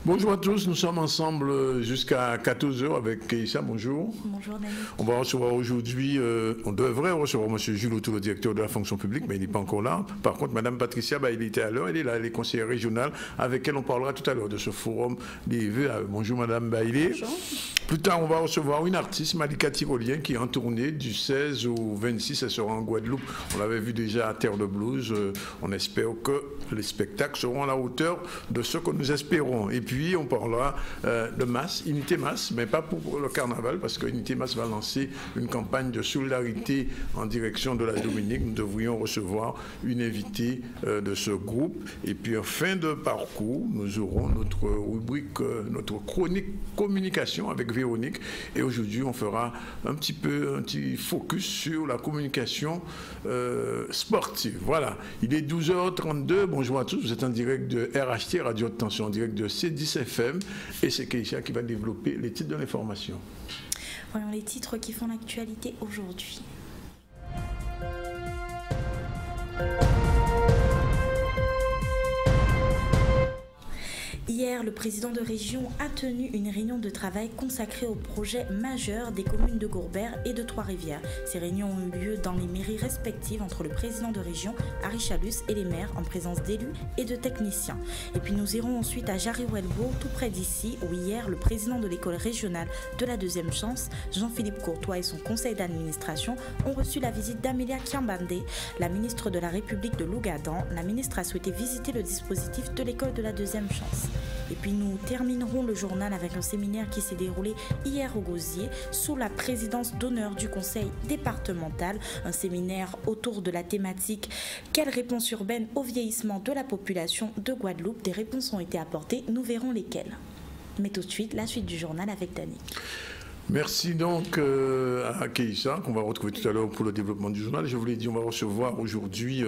Bonjour à tous, nous sommes ensemble jusqu'à 14 h avec Keïssa. Bonjour. Bonjour Dani. On va recevoir aujourd'hui, on devrait recevoir M. Jules Autou, le directeur de la fonction publique, mais il n'est pas encore là. Par contre, Mme Patricia, il était à l'heure, elle est là, elle est conseillère régionale, avec elle on parlera tout à l'heure de ce forum des vœux. Bonjour Mme Bailey. Bonjour. Plus tard, on va recevoir une artiste, Malika Tyrolien, qui est en tournée du 16 au 26, elle sera en Guadeloupe. On l'avait vu déjà à Terre de Blues. On espère que les spectacles seront à la hauteur de ce que nous espérons. Et puis, on parlera de masse, Unité Masse, mais pas pour le carnaval, parce que Unité Masse va lancer une campagne de solidarité en direction de la Dominique. Nous devrions recevoir une invitée de ce groupe. Et puis, en fin de parcours, nous aurons notre rubrique, notre chronique communication avec Véronique. Et aujourd'hui, on fera un petit focus sur la communication sportive. Voilà, il est 12 h 32. Bonjour à tous, vous êtes en direct de RHT, Radio de Tension, en direct de C10 FM. Et c'est Keïssa qui va développer les titres de l'information. Voyons les titres qui font l'actualité aujourd'hui. Hier, le président de région a tenu une réunion de travail consacrée aux projets majeurs des communes de Gourbert et de Trois-Rivières. Ces réunions ont eu lieu dans les mairies respectives entre le président de région, Harry Chalus, et les maires en présence d'élus et de techniciens. Et puis nous irons ensuite à Jarry-Welbourg, tout près d'ici, où hier, le président de l'école régionale de la deuxième chance, Jean-Philippe Courtois et son conseil d'administration ont reçu la visite d'Amélia Kiambandé, la ministre de la République de l'Ougadan. La ministre a souhaité visiter le dispositif de l'école de la deuxième chance. Et puis nous terminerons le journal avec un séminaire qui s'est déroulé hier au Gosier sous la présidence d'honneur du conseil départemental. Un séminaire autour de la thématique « Quelle réponse urbaine au vieillissement de la population de Guadeloupe ?» Des réponses ont été apportées, nous verrons lesquelles. Mais tout de suite, la suite du journal avec Dani. Merci donc à Keïssa, qu'on va retrouver tout à l'heure pour le développement du journal. Je vous l'ai dit, on va recevoir aujourd'hui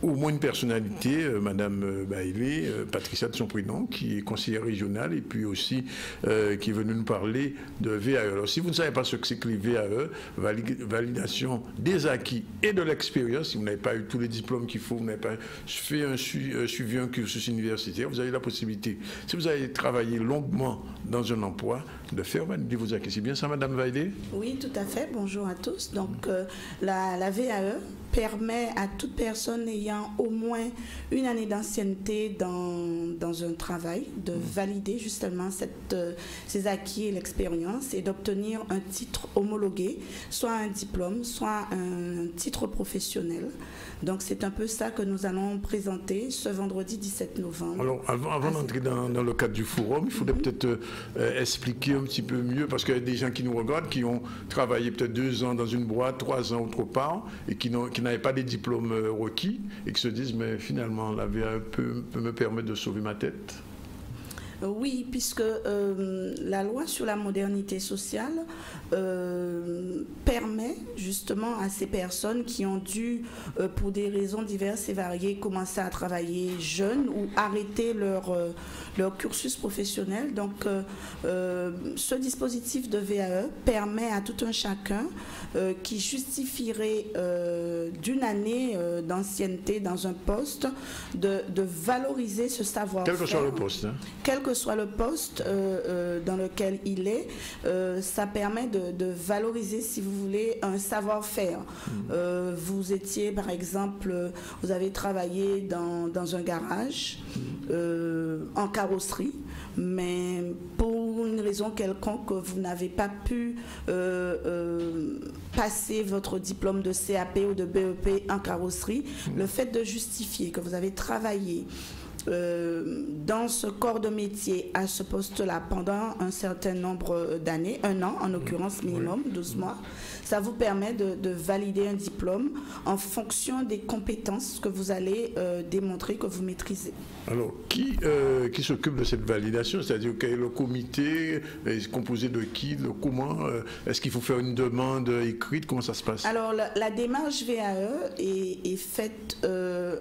au moins une personnalité, Madame Bailey, Patricia de son prénom, qui est conseillère régionale et puis aussi qui est venue nous parler de VAE. Alors si vous ne savez pas ce que c'est que les VAE, validation des acquis et de l'expérience, si vous n'avez pas eu tous les diplômes qu'il faut, vous n'avez pas fait suivi un cursus universitaire, vous avez la possibilité, si vous avez travaillé longuement dans un emploi, de faire valider vos acquis. C'est bien ça, Madame Vaidé? Oui, tout à fait. Bonjour à tous. Donc, la VAE permet à toute personne ayant au moins une année d'ancienneté dans un travail de valider justement ses acquis et l'expérience et d'obtenir un titre homologué, soit un diplôme, soit un titre professionnel. Donc, c'est un peu ça que nous allons présenter ce vendredi 17 novembre. Alors, avant d'entrer dans le cadre du forum, il faudrait peut-être expliquer un petit peu mieux, parce qu'il y a des gens qui nous regardent, qui ont travaillé peut-être 2 ans dans une boîte, 3 ans autre part, et qui n'avaient pas des diplômes requis, et qui se disent, mais finalement, la VAE peut me permettre de sauver ma tête. Oui, puisque la loi sur la modernité sociale permet justement à ces personnes qui ont dû, pour des raisons diverses et variées, commencer à travailler jeunes ou arrêter leur cursus professionnel. Donc, ce dispositif de VAE permet à tout un chacun qui justifierait d'une année d'ancienneté dans un poste de valoriser ce savoir-faire. Quel que soit le poste. Hein. Quel que soit le poste dans lequel il est, ça permet de valoriser, si vous voulez, un savoir-faire. Vous étiez, par exemple, vous avez travaillé dans un garage, en carrosserie, mais pour une raison quelconque, vous n'avez pas pu passer votre diplôme de CAP ou de BEP en carrosserie. Le fait de justifier que vous avez travaillé dans ce corps de métier à ce poste-là pendant un certain nombre d'années, 1 an en l'occurrence minimum, 12 mois, ça vous permet de valider un diplôme en fonction des compétences que vous allez démontrer que vous maîtrisez. Alors, qui s'occupe de cette validation? C'est-à-dire que le comité est composé de qui, de comment? Est-ce qu'il faut faire une demande écrite? Comment ça se passe? Alors, la démarche VAE est faite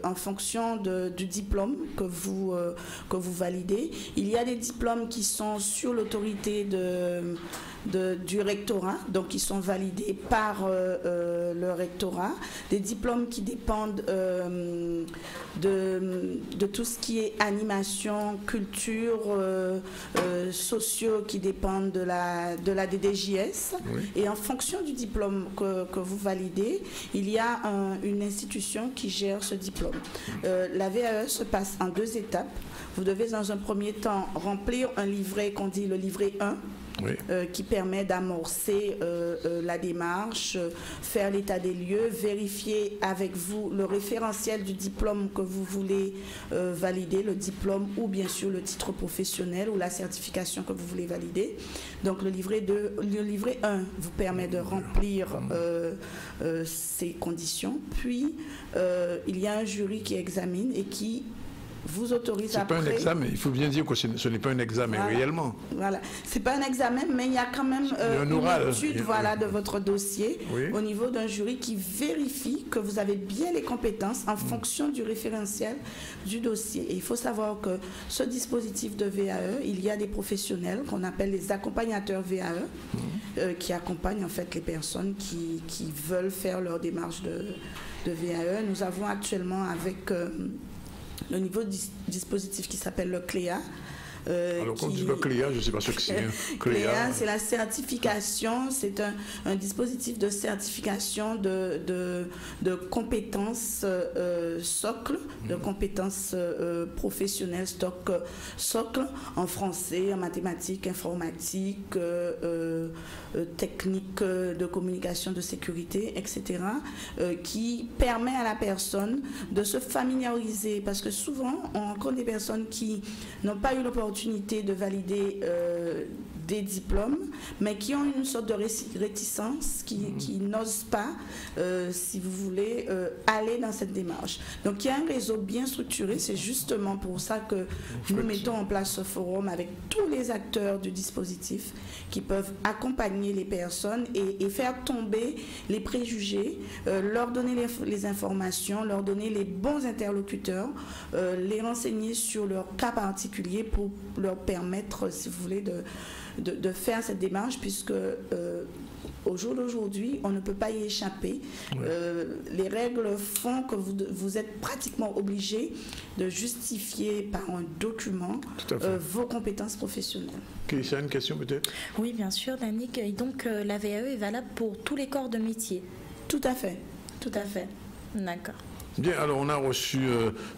en fonction du diplôme que vous validez. Il y a des diplômes qui sont sur l'autorité du rectorat, donc qui sont validés par le rectorat, des diplômes qui dépendent de tout ce qui est animation, culture, sociaux qui dépendent de la DDJS. Oui. Et en fonction du diplôme que vous validez, il y a une institution qui gère ce diplôme. La VAE se passe en 2 étapes. Vous devez dans un premier temps remplir un livret qu'on dit le livret 1. Oui. Qui permet d'amorcer la démarche, faire l'état des lieux, vérifier avec vous le référentiel du diplôme que vous voulez valider, le diplôme ou bien sûr le titre professionnel ou la certification que vous voulez valider. Donc le livret 1 vous permet de remplir ces conditions. Puis il y a un jury qui examine et qui vous autorise après. C'est pas un examen, il faut bien dire que ce n'est pas un examen réellement. Voilà, c'est pas un examen, mais il y a quand même une étude de votre dossier au niveau d'un jury qui vérifie que vous avez bien les compétences en fonction du référentiel du dossier. Et il faut savoir que ce dispositif de VAE, il y a des professionnels qu'on appelle les accompagnateurs VAE qui accompagnent en fait les personnes qui veulent faire leur démarche de VAE. Nous avons actuellement avec le niveau dispositif qui s'appelle le CLEA. Alors, quand on dit le CLEA, je ne sais pas ce que c'est. CLEA, c'est la certification, c'est un dispositif de certification de compétences socle, de compétences professionnelles socle en français, en mathématiques, informatique, technique de communication, de sécurité, etc., qui permet à la personne de se familiariser, parce que souvent, on rencontre des personnes qui n'ont pas eu l'opportunité de valider des diplômes, mais qui ont une sorte de réticence, qui n'osent pas, si vous voulez, aller dans cette démarche. Donc il y a un réseau bien structuré, c'est justement pour ça que nous mettons en place ce forum avec tous les acteurs du dispositif qui peuvent accompagner les personnes et faire tomber les préjugés, leur donner les informations, leur donner les bons interlocuteurs, les renseigner sur leur cas particulier pour leur permettre, si vous voulez, de faire cette démarche, puisque au jour d'aujourd'hui, on ne peut pas y échapper. Les règles font que vous êtes pratiquement obligé de justifier par un document vos compétences professionnelles. Kélisha, une question peut-être? Oui, bien sûr, Danick. Et donc, la VAE est valable pour tous les corps de métier? Tout à fait. Tout à fait. D'accord. Bien, alors on a reçu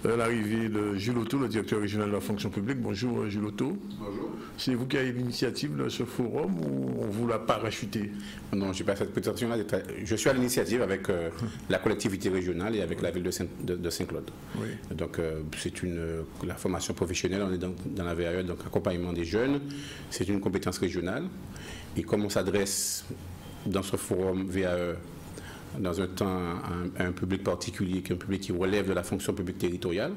l'arrivée de Jules Otto, le directeur régional de la fonction publique. Bonjour Jules Otto. Bonjour. C'est vous qui avez l'initiative de ce forum ou on vous l'a parachuté? Non, je n'ai pas cette prétention-là. Je suis à l'initiative avec la collectivité régionale et avec la ville de Saint-Claude. Oui. Donc c'est la formation professionnelle, on est dans la VAE, donc accompagnement des jeunes. C'est une compétence régionale. Et comme on s'adresse dans ce forum VAE dans un temps à un public particulier, un public qui relève de la fonction publique territoriale,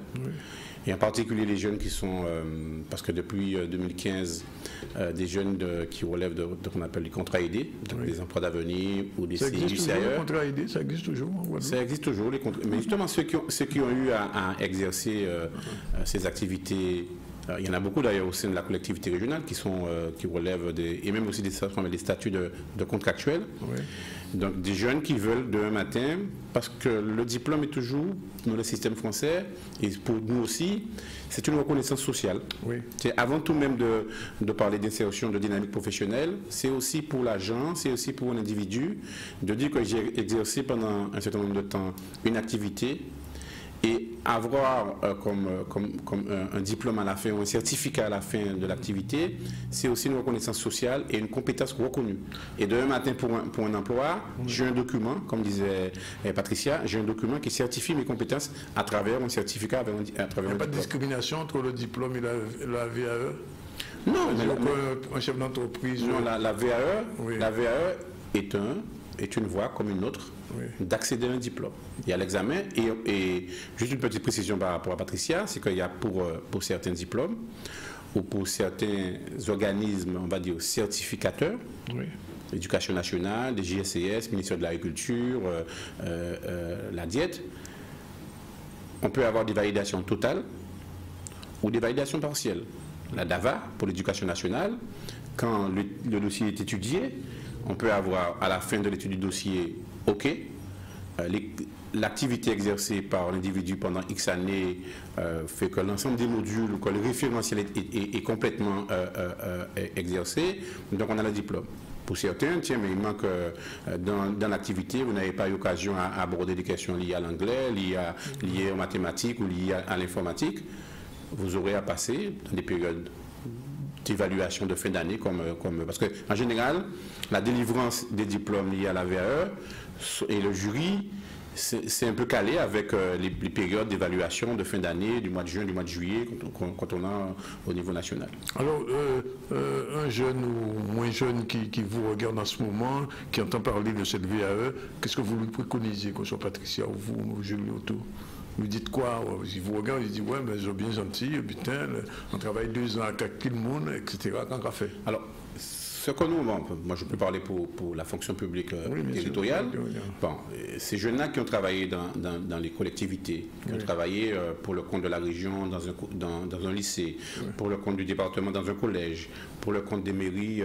et en particulier les jeunes qui sont, parce que depuis 2015, des jeunes qui relèvent de ce qu'on appelle les contrats aidés, donc des emplois d'avenir ou des CI du CIE. Les contrats aidés, ça existe toujours en Guadeloupe? Ça existe toujours, mais justement ceux qui ont eu à exercer ces activités. Il y en a beaucoup d'ailleurs au sein de la collectivité régionale qui relèvent et même aussi des statuts de contractuels. Oui. Donc des jeunes qui veulent demain matin, parce que le diplôme est toujours dans le système français, et pour nous aussi, c'est une reconnaissance sociale. Oui. C'est avant tout même de parler d'insertion, de dynamique professionnelle, c'est aussi pour l'agent, c'est aussi pour un individu, de dire que j'ai exercé pendant un certain nombre de temps une activité, et avoir comme un diplôme à la fin ou un certificat à la fin de l'activité, c'est aussi une reconnaissance sociale et une compétence reconnue. Et demain matin, pour un emploi, j'ai un document, comme disait Patricia, j'ai un document qui certifie mes compétences à travers un certificat. Il n'y a pas de discrimination entre le diplôme et la VAE? Non. Un chef d'entreprise... Non, la VAE est une voie comme une autre d'accéder à un diplôme. Il y a l'examen et juste une petite précision par rapport à Patricia, c'est qu'il y a pour certains diplômes ou pour certains organismes, on va dire certificateurs, l'éducation nationale, les JSCS, ministère de l'Agriculture, la diète, on peut avoir des validations totales ou des validations partielles. La DAVA, pour l'éducation nationale, quand le dossier est étudié, on peut avoir à la fin de l'étude du dossier, OK, l'activité exercée par l'individu pendant X années fait que l'ensemble des modules ou que le référentiel est complètement exercé, donc on a le diplôme. Pour certains, tiens, mais il manque dans l'activité, vous n'avez pas eu l'occasion à aborder des questions liées à l'anglais, liées aux mathématiques ou liées à l'informatique. Vous aurez à passer dans des périodes d'évaluation de fin d'année, parce qu'en général, la délivrance des diplômes liés à la VAE et le jury, c'est un peu calé avec les périodes d'évaluation de fin d'année, du mois de juin, du mois de juillet, quand on a au niveau national. Alors, un jeune ou moins jeune qui vous regarde en ce moment, qui entend parler de cette VAE, qu'est-ce que vous lui préconisez, que ce soit Patricia ou vous, Julie Auto? Vous dites quoi? Il vous regarde, il dit ouais, mais ils sont bien gentils, putain, on travaille 2 ans avec tout le monde, etc. Quand on fait. Alors, ce que nous, moi je peux parler pour la fonction publique territoriale. Bon, ces jeunes-là qui ont travaillé dans les collectivités, qui ont travaillé pour le compte de la région dans un lycée, pour le compte du département dans un collège, pour le compte des mairies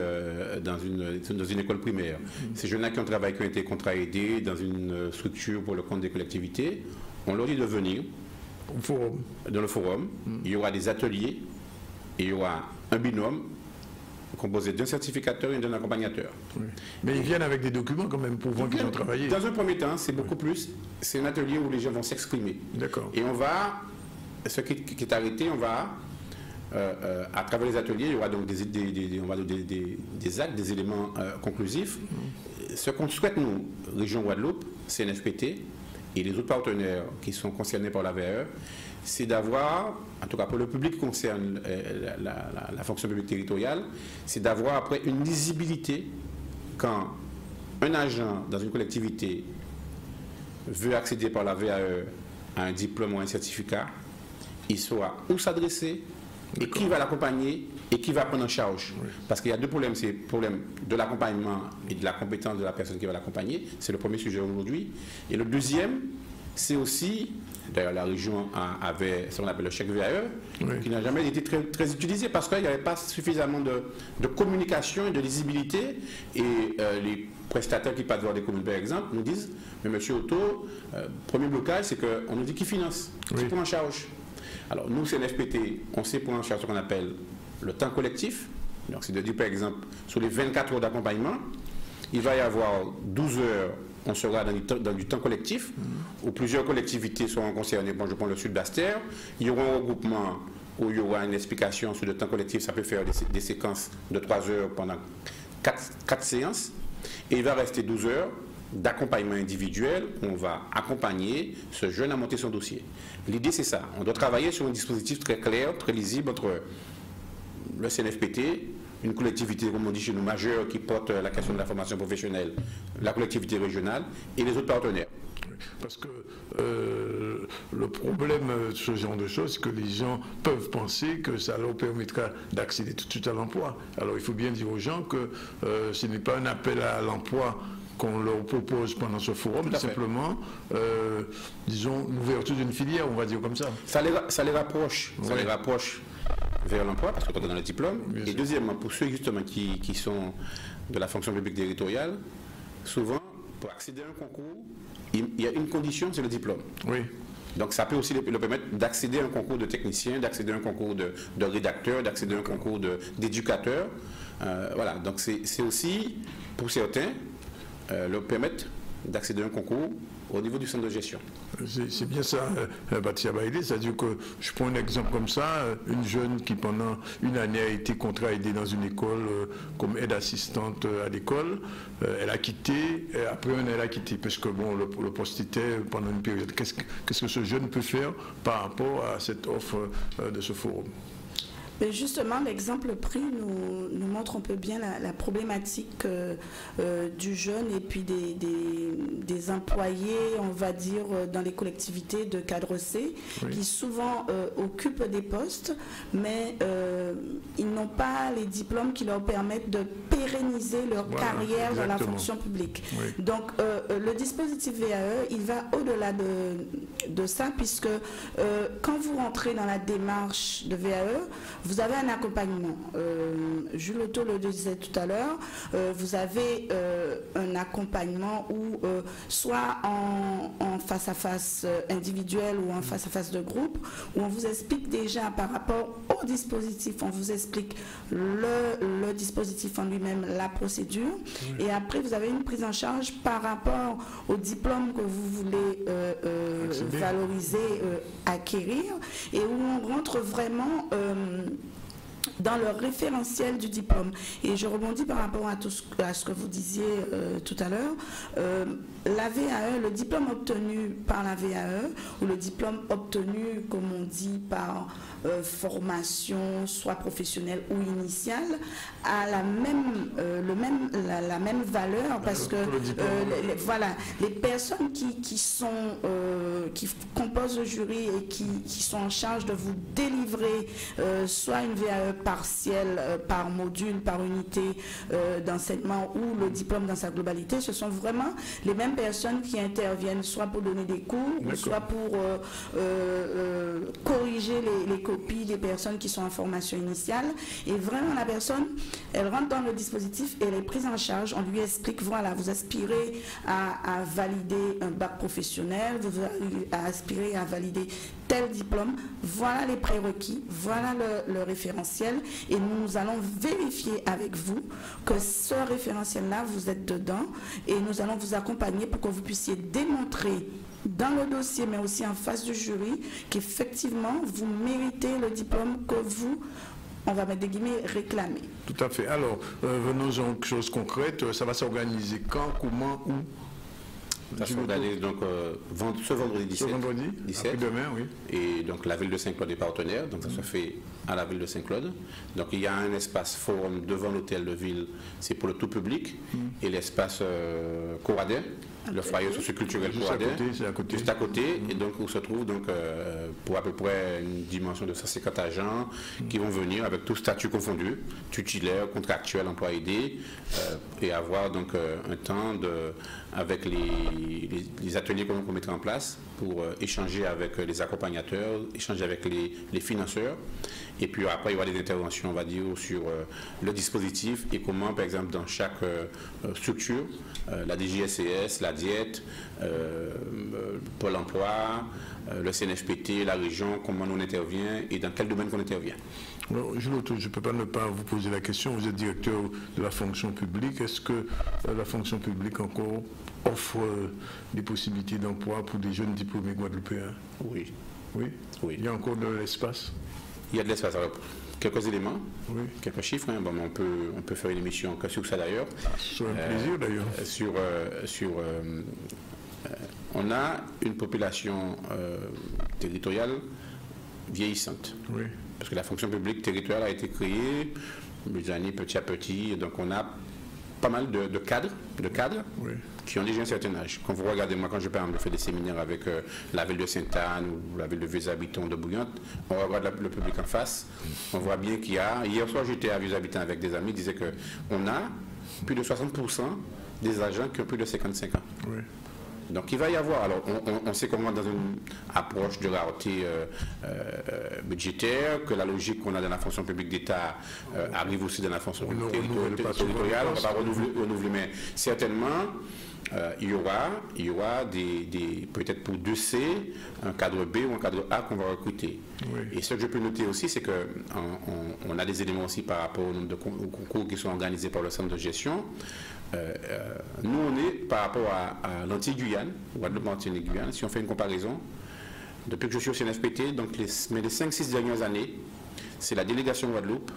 dans une école primaire. Ces jeunes-là qui ont travaillé, qui ont été contrats aidés dans une structure pour le compte des collectivités, on leur dit de venir dans le forum. Il y aura des ateliers, et il y aura un binôme composé d'un certificateur et d'un accompagnateur. Mais ils viennent avec des documents quand même pour voir qu'ils ont travaillé. Dans un premier temps, c'est beaucoup plus, c'est un atelier où les gens vont s'exprimer. D'accord. Et on va, ce qui est arrêté, on va, à travers les ateliers, il y aura donc des actes, des éléments conclusifs. Ce qu'on souhaite, nous, Région Guadeloupe, CNFPT, et les autres partenaires qui sont concernés par la VAE, c'est d'avoir, en tout cas pour le public qui concerne la fonction publique territoriale, c'est d'avoir après une lisibilité quand un agent dans une collectivité veut accéder par la VAE à un diplôme ou un certificat, il saura où s'adresser et qui va l'accompagner et qui va prendre en charge. Parce qu'il y a 2 problèmes, c'est le problème de l'accompagnement et de la compétence de la personne qui va l'accompagner, c'est le premier sujet aujourd'hui. Et le deuxième, c'est aussi, d'ailleurs la région avait ce qu'on appelle le chèque VAE, qui n'a jamais été très utilisé parce qu'il n'y avait pas suffisamment de communication et de lisibilité. Et les prestataires qui passent voir des communes par exemple nous disent, mais monsieur Auto, premier blocage, c'est qu'on nous dit qui finance, qui prend en charge. Alors nous, CNFPT, on sait prendre en charge ce qu'on appelle le temps collectif. Donc c'est de dire par exemple, sur les 24 heures d'accompagnement, il va y avoir 12 heures, on sera dans du temps collectif, où plusieurs collectivités seront concernées. Bon, je prends le sud d'Aster, il y aura un regroupement où il y aura une explication sur le temps collectif, ça peut faire des séquences de 3 heures pendant 4 séances, et il va rester 12 heures d'accompagnement individuel, on va accompagner ce jeune à monter son dossier. L'idée c'est ça, on doit travailler sur un dispositif très clair, très lisible entre le CNFPT, une collectivité, comme on dit chez nous, majeure qui porte la question de la formation professionnelle, la collectivité régionale et les autres partenaires. Parce que le problème de ce genre de choses, c'est que les gens peuvent penser que ça leur permettra d'accéder tout de suite à l'emploi. Alors il faut bien dire aux gens que ce n'est pas un appel à l'emploi qu'on leur propose pendant ce forum, simplement, disons, l'ouverture d'une filière, on va dire comme ça. Ça les rapproche, ça les rapproche vers l'emploi, parce qu'on est dans le diplôme. Et deuxièmement, pour ceux justement qui sont de la fonction publique territoriale, souvent, pour accéder à un concours, il y a une condition, c'est le diplôme. Oui. Donc ça peut aussi le permettre d'accéder à un concours de technicien, d'accéder à un concours de rédacteur, d'accéder à un concours d'éducateur. Voilà, donc c'est aussi, pour certains, leur permettre d'accéder à un concours au niveau du centre de gestion. C'est bien ça, Batia Baïdé, c'est-à-dire que je prends un exemple comme ça, une jeune qui pendant une année a été contrat aidée dans une école comme aide assistante à l'école, elle a quitté, et après un an elle a quitté, parce que bon, le poste était pendant une période. Qu'est-ce que ce jeune peut faire par rapport à cette offre de ce forum? Mais justement, l'exemple pris nous montre un peu bien la problématique du jeune et puis des employés, on va dire, dans les collectivités de cadre C, qui souvent occupent des postes, mais ils n'ont pas les diplômes qui leur permettent de pérenniser leur carrière dans la fonction publique. Donc, le dispositif VAE, il va au-delà de ça, puisque quand vous rentrez dans la démarche de VAE, vous avez un accompagnement. Jules Otto le disait tout à l'heure, vous avez un accompagnement où soit en face-à-face individuel ou en face-à-face de groupe, où on vous explique déjà par rapport au dispositif, on vous explique le dispositif en lui-même, la procédure, et après vous avez une prise en charge par rapport au diplôme que vous voulez valoriser, acquérir, et où on rentre vraiment dans le référentiel du diplôme. Et je rebondis par rapport à ce que vous disiez tout à l'heure. La VAE, le diplôme obtenu par la VAE, ou le diplôme obtenu, comme on dit, par formation, soit professionnelle ou initiale, a la même valeur, parce que voilà, les personnes qui composent le jury et qui sont en charge de vous délivrer soit une VAE partielle par module, par unité d'enseignement, ou le diplôme dans sa globalité, ce sont vraiment les mêmes personnes qui interviennent soit pour donner des cours, ou soit pour corriger les copies des personnes qui sont en formation initiale. Et vraiment, la personne, elle rentre dans le dispositif et elle est prise en charge. On lui explique, voilà, vous aspirez à valider un bac professionnel, vous aspirez à valider tel diplôme, voilà les prérequis, voilà le référentiel, et nous allons vérifier avec vous que ce référentiel-là, vous êtes dedans, et nous allons vous accompagner pour que vous puissiez démontrer dans le dossier, mais aussi en face du jury, qu'effectivement, vous méritez le diplôme que vous, on va mettre des guillemets, réclamer. Tout à fait. Alors, venons-en aux choses concrètes. Ça va s'organiser quand, comment, où? Ça s'organise donc ce vendredi 17. Ce vendredi, 17. Demain, oui. Et donc la ville de Saint-Claude est partenaire, donc ça se fait à la ville de Saint-Claude. Donc il y a un espace forum devant l'hôtel de ville, c'est pour le tout public, et l'espace Coradin, le foyer socioculturel Coradin, juste à côté, et donc où se trouve donc pour à peu près une dimension de 150 agents qui vont venir avec tout statut confondu, titulaire, contractuel, emploi aidé, et avoir donc un temps avec les ateliers qu'on mettra en place pour échanger avec les accompagnateurs, échanger avec les financeurs. Et puis après, il y aura des interventions, on va dire, sur le dispositif et comment, par exemple, dans chaque structure, la DGSCS, la Diète, Pôle emploi, le CNFPT, la région, comment on intervient et dans quel domaine qu'on intervient. Alors, je ne peux pas ne pas vous poser la question. Vous êtes directeur de la fonction publique. Est-ce que la fonction publique encore offre des possibilités d'emploi pour des jeunes diplômés guadeloupéens? Oui. Oui. Oui. Il y a encore de l'espace? Il y a de l'espace. Alors, quelques éléments, oui. Quelques chiffres. Hein. Bon, on peut faire une émission que sur ça d'ailleurs. C'est un plaisir d'ailleurs. On a une population territoriale vieillissante. Oui. Parce que la fonction publique territoriale a été créée des années petit à petit. Et donc on a pas mal de cadres oui. qui ont déjà un certain âge. Quand vous regardez, moi quand je fais des séminaires avec la ville de Sainte-Anne ou la ville de Vieux-Habitants de Bouillante, on regarde le public en face, on voit bien qu'il y a... Hier soir j'étais à Vieux-Habitants avec des amis, ils disaient qu'on a plus de 60% des agents qui ont plus de 55 ans. Oui. Donc il va y avoir, alors on sait comment dans une approche de rareté budgétaire, que la logique qu'on a dans la fonction publique d'État arrive aussi dans la fonction publique territoriale, on ne va pas renouveler, mais certainement il y aura des peut-être pour 2C, un cadre B ou un cadre A qu'on va recruter. Oui. Et ce que je peux noter aussi, c'est qu'on a des éléments aussi par rapport au nombre de concours qui sont organisés par le centre de gestion. Nous, on est par rapport à l'Antilles-Guyane, Guadeloupe-Martinique-Guyane, si on fait une comparaison, depuis que je suis au CNFPT, donc les 5-6 dernières années, c'est la délégation Guadeloupe,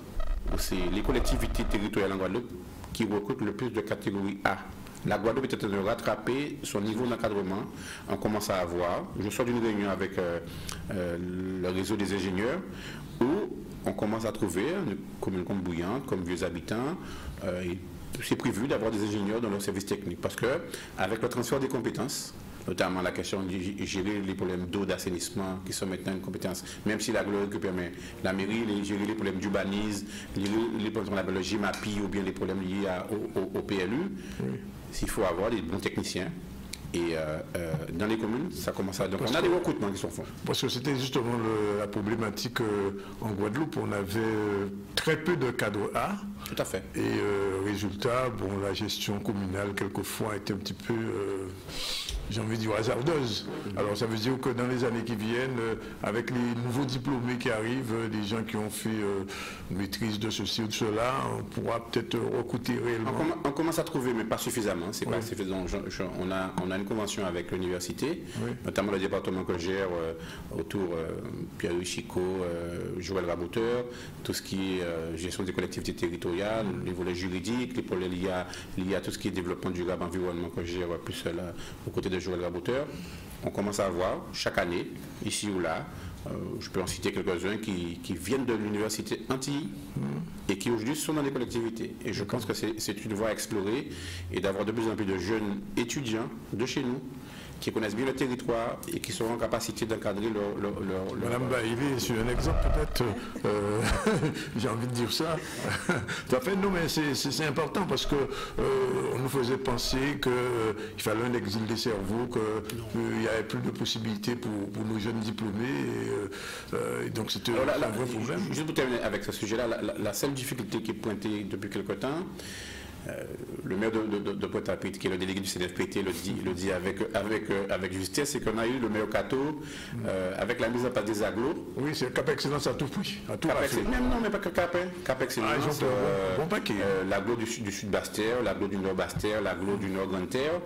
ou c'est les collectivités territoriales en Guadeloupe qui recrutent le plus de catégorie A. La Guadeloupe est en train de rattraper son niveau d'encadrement. On commence à avoir, je sors d'une réunion avec le réseau des ingénieurs, où on commence à trouver une commune comme Bouillante, comme Vieux-Habitants, c'est prévu d'avoir des ingénieurs dans leur service technique parce que avec le transfert des compétences, notamment la question de gérer les problèmes d'eau, d'assainissement qui sont maintenant une compétence, même si la GLOE permet la mairie, gérer les problèmes d'urbanisme, les problèmes qu'on appelle le GMAPI ou bien les problèmes liés au PLU, oui. Il faut avoir des bons techniciens Et dans les communes, ça commence à... Donc on a des recrutements qui sont faits. Parce que c'était justement la problématique en Guadeloupe. On avait très peu de cadres A. Tout à fait. Et résultat, bon, la gestion communale, quelquefois, était un petit peu, j'ai envie de dire, hasardeuse. Alors ça veut dire que dans les années qui viennent, avec les nouveaux diplômés qui arrivent, des gens qui ont fait maîtrise de ceci ou de cela, on pourra peut-être recruter réellement. On commence à trouver, mais pas suffisamment. C'est pas suffisant. On a une convention avec l'université, notamment le département que je gère autour Pierre-Louis Chicot, Joël Rabouteur, tout ce qui est gestion des collectivités territoriales, les volets juridiques, les volets liés à tout ce qui est développement durable, environnement que je gère plus là, aux côtés de Joël Rabouteur. On commence à avoir chaque année, ici ou là, je peux en citer quelques-uns qui viennent de l'université Antilles et qui aujourd'hui sont dans les collectivités. Et je pense que c'est une voie à explorer et d'avoir de plus en plus de jeunes étudiants de chez nous qui connaissent bien le territoire et qui seront en capacité d'encadrer leur... Madame Baïli, c'est un exemple peut-être, j'ai envie de dire ça. Tout à fait, non mais c'est important parce que on nous faisait penser qu'il fallait un exil des cerveaux, qu'il n'y avait plus de possibilités pour nos jeunes diplômés et donc c'était un vrai problème. Juste pour terminer avec ce sujet-là, la seule difficulté qui est pointée depuis quelque temps, le maire de Pointe-à-Pitre, qui est le délégué du CNFPT, le dit avec justesse, c'est qu'on a eu le maire Cato avec la mise en place des agglos. Oui, c'est Cap Excellence à tout prix. Non, mais pas que Cap Excellence. Bon paquet. L'agglo du Sud Basse-Terre, l'agglo du Nord Basse-Terre, l'agglo du Nord Grande-Terre.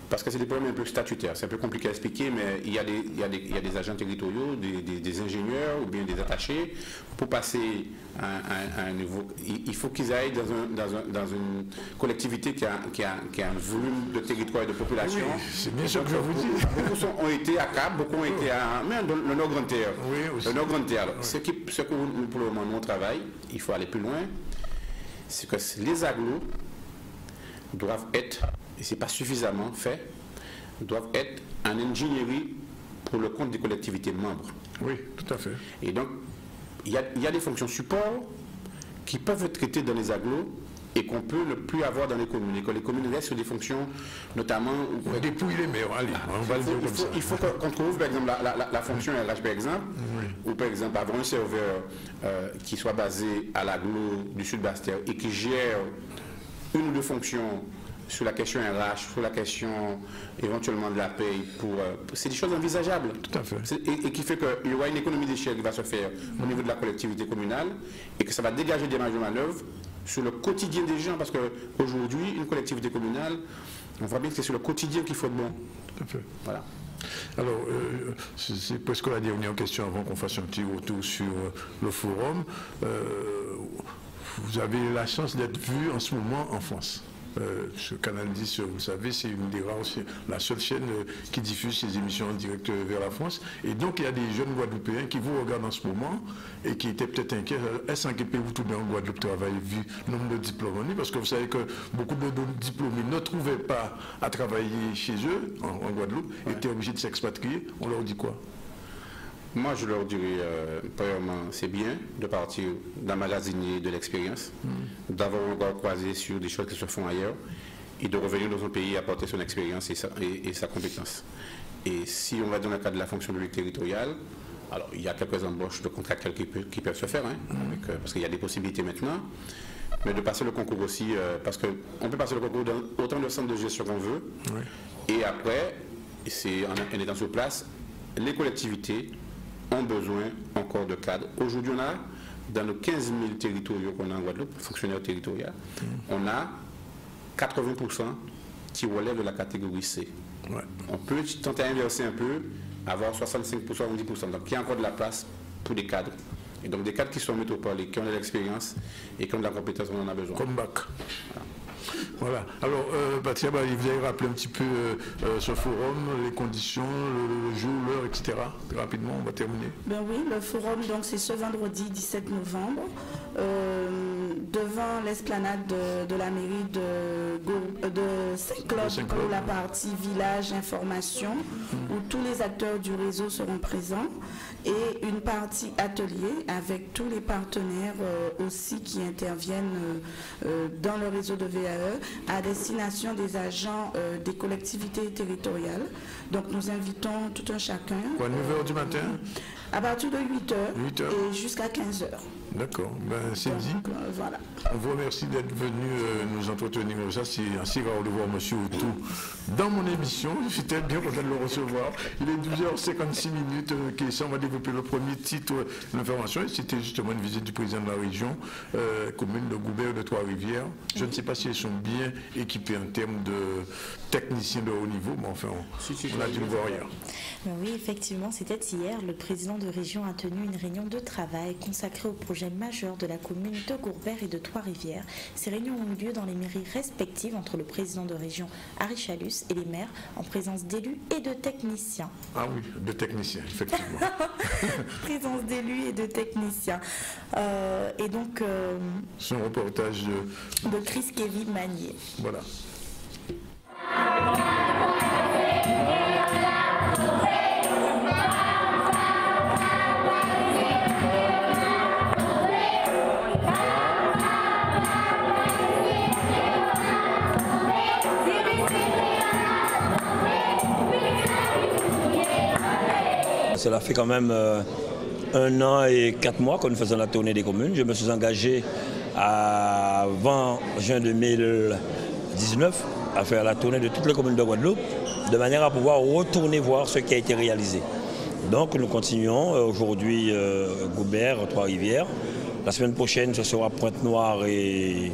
Parce que c'est des problèmes un peu statutaires, c'est un peu compliqué à expliquer, mais il y a des agents territoriaux, des ingénieurs ou bien des attachés. Pour passer à un niveau, il faut qu'ils aillent dans une collectivité qui a un volume de territoire et de population. Oui, c'est bien sûr que je vous dis. Beaucoup ont été à Cap, beaucoup ont été à même le Nord Grande-Terre. Oui, aussi. Le Nord Grande-Terre. Ce que nous, pour le moment, nous, on travaille, il faut aller plus loin, c'est que les agglos doivent être, et ce n'est pas suffisamment fait, doivent être en ingénierie pour le compte des collectivités membres. Oui, tout à fait. Et donc, il y a des fonctions support qui peuvent être traitées dans les agglos et qu'on peut ne plus avoir dans les communes. Et que les communes restent sur des fonctions, notamment... On dépouille les maires, allez, on va le dire comme ça. Il faut qu'on trouve, par exemple, la fonction RH, par exemple, ou par exemple, avoir un serveur qui soit basé à l'agglo du Sud Basse-Terre et qui gère une ou deux fonctions sur la question RH, sur la question éventuellement de la paye, c'est des choses envisageables. Tout à fait. Et qui fait qu'il y aura une économie d'échelle qui va se faire au niveau de la collectivité communale et que ça va dégager des marges de manœuvre sur le quotidien des gens, parce qu'aujourd'hui, une collectivité communale, on voit bien que c'est sur le quotidien qu'il faut être bon. Tout à fait. Voilà. Alors, c'est presque la dernière question avant qu'on fasse un petit retour sur le forum. Vous avez la chance d'être vu en ce moment en France. Ce Canal 10, vous savez, c'est une des rares, la seule chaîne qui diffuse ses émissions en direct vers la France. Et donc, il y a des jeunes Guadeloupéens qui vous regardent en ce moment et qui étaient peut-être inquiets. Est-ce que vous tout bien en Guadeloupe travailler vu le nombre de diplômés? Parce que vous savez que beaucoup de diplômés ne trouvaient pas à travailler chez eux, en Guadeloupe, étaient obligés de s'expatrier. On leur dit quoi? Moi, je leur dirais, premièrement, c'est bien de partir d'emmagasiner de l'expérience, d'avoir un regard croisé sur des choses qui se font ailleurs et de revenir dans son pays et apporter son expérience et sa compétence. Et si on va dans le cadre de la fonction publique territoriale, alors il y a quelques embauches de contractuels qui peuvent se faire, parce qu'il y a des possibilités maintenant, mais de passer le concours aussi, parce qu'on peut passer le concours dans autant de centres de gestion qu'on veut, et après, en étant sur place, les collectivités ont besoin encore de cadres. Aujourd'hui, on a, dans nos 15 000 territoriaux qu'on a en Guadeloupe, fonctionnaires territoriaux, on a 80% qui relèvent de la catégorie C. Ouais. On peut tenter à inverser un peu, avoir 65%, 70%. Donc, il y a encore de la place pour des cadres. Et donc, des cadres qui sont métropolitains, qui ont de l'expérience et qui ont de la compétence, on en a besoin. Comme bac. Voilà. Alors, Patricia, vous avez rappelé un petit peu ce forum, les conditions, le jour, l'heure, etc. Rapidement, on va terminer. Ben oui, le forum, donc c'est ce vendredi 17 novembre. devant l'esplanade de la mairie de Saint-Claude, pour la partie village information, où tous les acteurs du réseau seront présents, et une partie atelier avec tous les partenaires aussi qui interviennent dans le réseau de VAE à destination des agents des collectivités territoriales. Donc nous invitons tout un chacun. Quoi, 9h du matin? À partir de 8h et jusqu'à 15h. D'accord, ben, c'est dit. Voilà. On vous remercie d'être venu nous entretenir. Ça, c'est assez rare de voir M. Otto dans mon émission. J'étais bien content de le recevoir. Il est 12h56 on va développer le premier titre de l'information. C'était justement une visite du président de la région, commune de Goubert de Trois-Rivières. Je ne sais pas si elles sont bien équipées en termes de techniciens de haut niveau, mais enfin, on a dû le voir hier. Oui, effectivement, c'était hier. Le président de région a tenu une réunion de travail consacrée au projet majeur de la commune de Gourbert et de Trois-Rivières. Ces réunions ont eu lieu dans les mairies respectives entre le président de région Harry Chalus et les maires en présence d'élus et de techniciens. Ah oui, de techniciens, effectivement. Présence d'élus et de techniciens. Et donc... C'est un reportage de Chris Kevin Magnier. Voilà. Cela fait quand même 1 an et 4 mois que nous faisons la tournée des communes. Je me suis engagé avant juin 2019 à faire la tournée de toutes les communes de Guadeloupe de manière à pouvoir retourner voir ce qui a été réalisé. Donc nous continuons aujourd'hui Goubert, Trois-Rivières. La semaine prochaine, ce sera Pointe-Noire et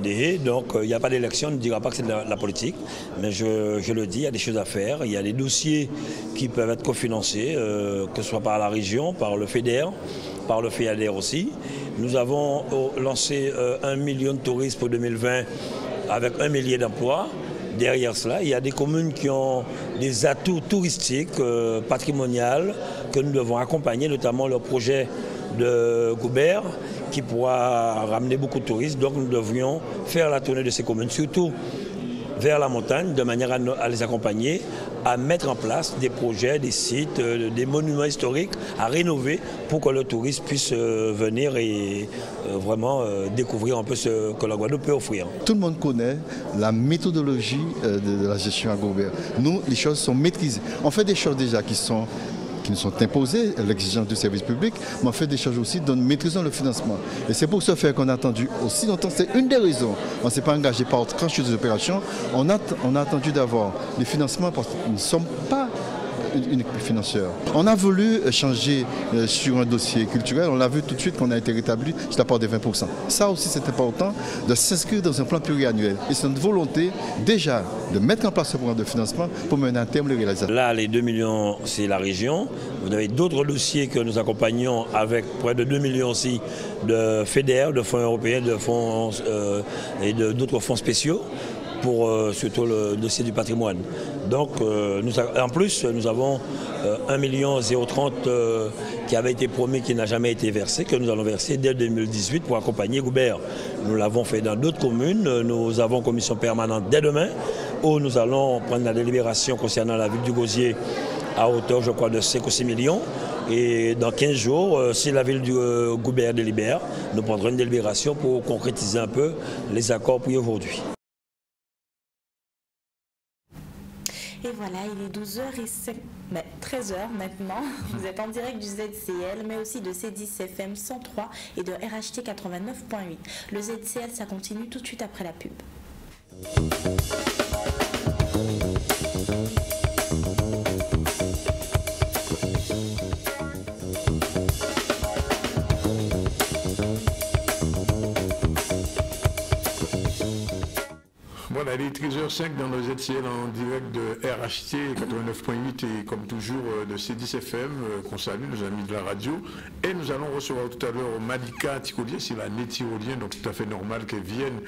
Déhé. Donc il n'y a pas d'élection, on ne dira pas que c'est de la politique. Mais je le dis, il y a des choses à faire. Il y a des dossiers qui peuvent être cofinancés, que ce soit par la région, par le FEDER, par le FEADER aussi. Nous avons lancé 1 million de touristes pour 2020 avec 1 millier d'emplois. Derrière cela, il y a des communes qui ont des atouts touristiques, patrimoniaux, que nous devons accompagner, notamment le projet de Goubert, qui pourra ramener beaucoup de touristes. Donc nous devrions faire la tournée de ces communes, surtout vers la montagne, de manière à les accompagner, à mettre en place des projets, des sites, des monuments historiques à rénover pour que le touriste puisse venir et vraiment découvrir un peu ce que la Guadeloupe peut offrir. Tout le monde connaît la méthodologie de la gestion à Goubert. Nous, les choses sont maîtrisées. On fait des choses déjà qui nous sont imposées, l'exigence du service public, mais on fait des choses aussi dont nous maîtrisons le financement. Et c'est pour ce faire qu'on a attendu aussi longtemps. C'est une des raisons. On ne s'est pas engagé par trancher des opérations. On a attendu d'avoir les financements parce que nous ne sommes pas une financière. On a voulu changer sur un dossier culturel. On l'a vu tout de suite qu'on a été rétabli sur la part des 20%. Ça aussi, c'est important de s'inscrire dans un plan pluriannuel. Et c'est notre volonté déjà de mettre en place ce programme de financement pour mener à terme les réalisations. Là, les 2 millions, c'est la région. Vous avez d'autres dossiers que nous accompagnons avec près de 2 millions aussi de FEDER, de fonds européens, de fonds et d'autres fonds spéciaux, pour surtout le dossier du patrimoine. Donc en plus, nous avons 1 030 000 qui avait été promis, qui n'a jamais été versé, que nous allons verser dès 2018 pour accompagner Goubert. Nous l'avons fait dans d'autres communes. Nous avons commission permanente dès demain, où nous allons prendre la délibération concernant la ville du Gosier à hauteur, je crois, de 5 ou 6 millions. Et dans 15 jours, si la ville du Goubert délibère, nous prendrons une délibération pour concrétiser un peu les accords pris aujourd'hui. Et voilà, il est 13h maintenant. Vous êtes en direct du ZCL, mais aussi de C10 FM 103 et de RHT 89.8. Le ZCL, ça continue tout de suite après la pub. Voilà, il est 13h05 dans le ZCL en direct de RHT 89.8 et comme toujours de C10 FM qu'on salue, nos amis de la radio. Et nous allons recevoir tout à l'heure Malika Ticolier, c'est la née tyrolienne, donc tout à fait normal qu'elle vienne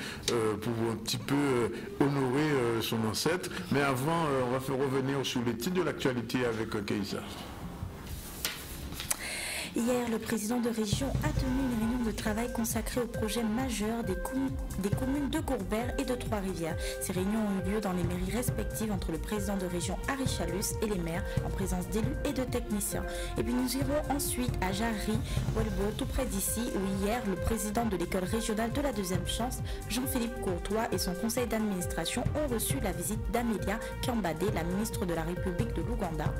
pour un petit peu honorer son ancêtre. Mais avant, on va faire revenir sur les titres de l'actualité avec Keïsa. Hier, le président de région a tenu une réunion de travail consacrée au projet majeur des communes de Gourbert et de Trois-Rivières. Ces réunions ont eu lieu dans les mairies respectives entre le président de région Harry Chalus et les maires en présence d'élus et de techniciens. Et puis nous irons ensuite à Jarry-Welbourg, tout près d'ici, où hier, le président de l'école régionale de la deuxième chance, Jean-Philippe Courtois, et son conseil d'administration ont reçu la visite d'Amelia Kiambade, la ministre de la République de l'Ouganda.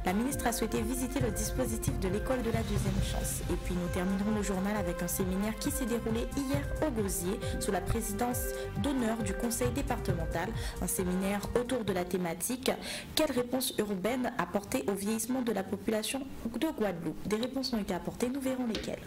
La ministre a souhaité visiter le dispositif de l'école de la deuxième chance. Et puis nous terminerons le journal avec un séminaire qui s'est déroulé hier au Gosier sous la présidence d'honneur du conseil départemental. Un séminaire autour de la thématique « Quelle réponse urbaine apporter au vieillissement de la population de Guadeloupe ?» Des réponses ont été apportées, nous verrons lesquelles.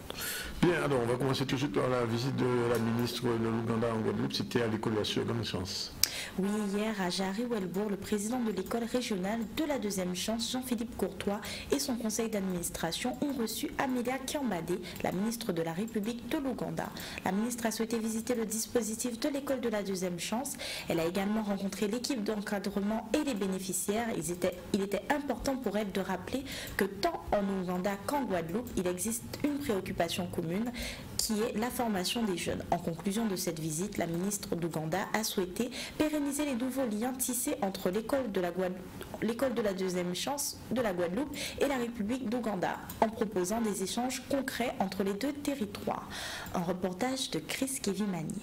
Bien, alors on va commencer tout de suite par la visite de la ministre de l'Ouganda en Guadeloupe. C'était à l'école de la seconde chance. Oui, hier à Jarry-Welbourg, le président de l'école régionale de la deuxième chance, Jean-Philippe Courtois, et son conseil d'administration ont reçu Amelia Kiambade, la ministre de la République de l'Ouganda. La ministre a souhaité visiter le dispositif de l'école de la deuxième chance. Elle a également rencontré l'équipe d'encadrement et les bénéficiaires. Il était important pour elle de rappeler que tant en Ouganda qu'en Guadeloupe, il existe une préoccupation commune qui est la formation des jeunes. En conclusion de cette visite, la ministre d'Ouganda a souhaité pérenniser les nouveaux liens tissés entre l'école de la deuxième chance de la Guadeloupe et la République d'Ouganda, en proposant des échanges concrets entre les deux territoires. Un reportage de Chris Kevimani.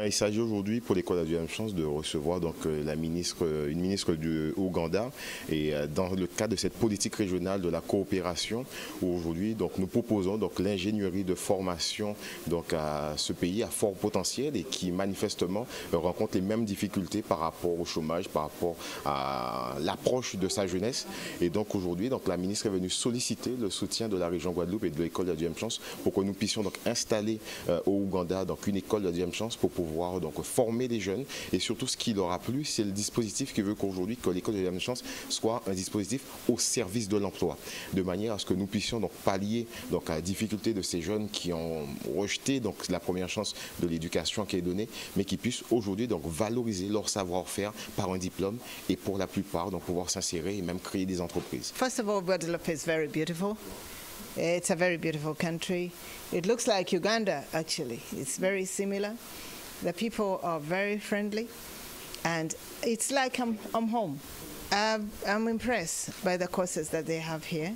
Il s'agit aujourd'hui pour l'école de la deuxième chance de recevoir donc une ministre du Ouganda, et dans le cadre de cette politique régionale de la coopération, où aujourd'hui nous proposons donc l'ingénierie de formation donc à ce pays à fort potentiel et qui manifestement rencontre les mêmes difficultés par rapport au chômage, par rapport à l'approche de sa jeunesse. Et donc aujourd'hui la ministre est venue solliciter le soutien de la région Guadeloupe et de l'école de la deuxième chance pour que nous puissions donc installer au Ouganda donc une école de la deuxième chance pour pouvoir donc former les jeunes. Et surtout, ce qui leur a plu, c'est le dispositif qui veut qu'aujourd'hui que l'école de la deuxième chance soit un dispositif au service de l'emploi, de manière à ce que nous puissions donc pallier donc à la difficulté de ces jeunes qui ont rejeté donc la première chance de l'éducation qui est donnée, mais qui puissent aujourd'hui donc valoriser leur savoir-faire par un diplôme et pour la plupart donc pouvoir s'insérer et même créer des entreprises. First of all, Guadeloupe is very beautiful. It's a very beautiful country. It looks like Uganda, actually. It's very similar. The people are very friendly, and it's like I'm home. I'm impressed by the courses that they have here.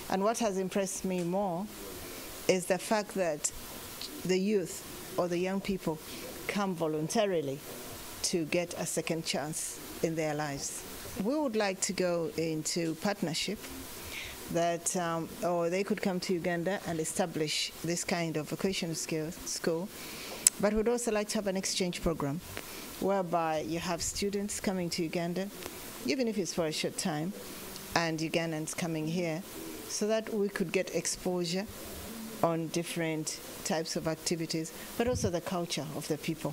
And what has impressed me more is the fact that the youth or the young people come voluntarily to get a second chance in their lives. We would like to go into partnership that or they could come to Uganda and establish this kind of vocational school, but we'd also like to have an exchange program whereby you have students coming to Uganda, even if it's for a short time, and Ugandans coming here, so that we could get exposure on different types of activities, but also the culture of the people.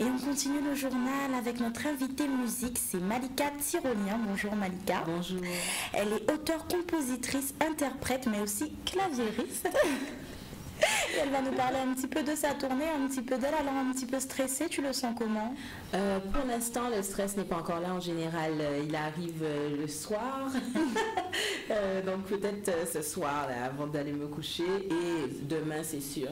Et on continue le journal avec notre invitée musique, c'est Malika Tyrolien. Bonjour Malika. Bonjour. Elle est auteure, compositrice, interprète, mais aussi claviériste. Et elle va nous parler un petit peu de sa tournée, un petit peu d'elle. Alors un petit peu stressée, tu le sens comment? Pour l'instant, le stress n'est pas encore là. En général, il arrive le soir. Donc peut-être ce soir, là, avant d'aller me coucher. Et demain, c'est sûr.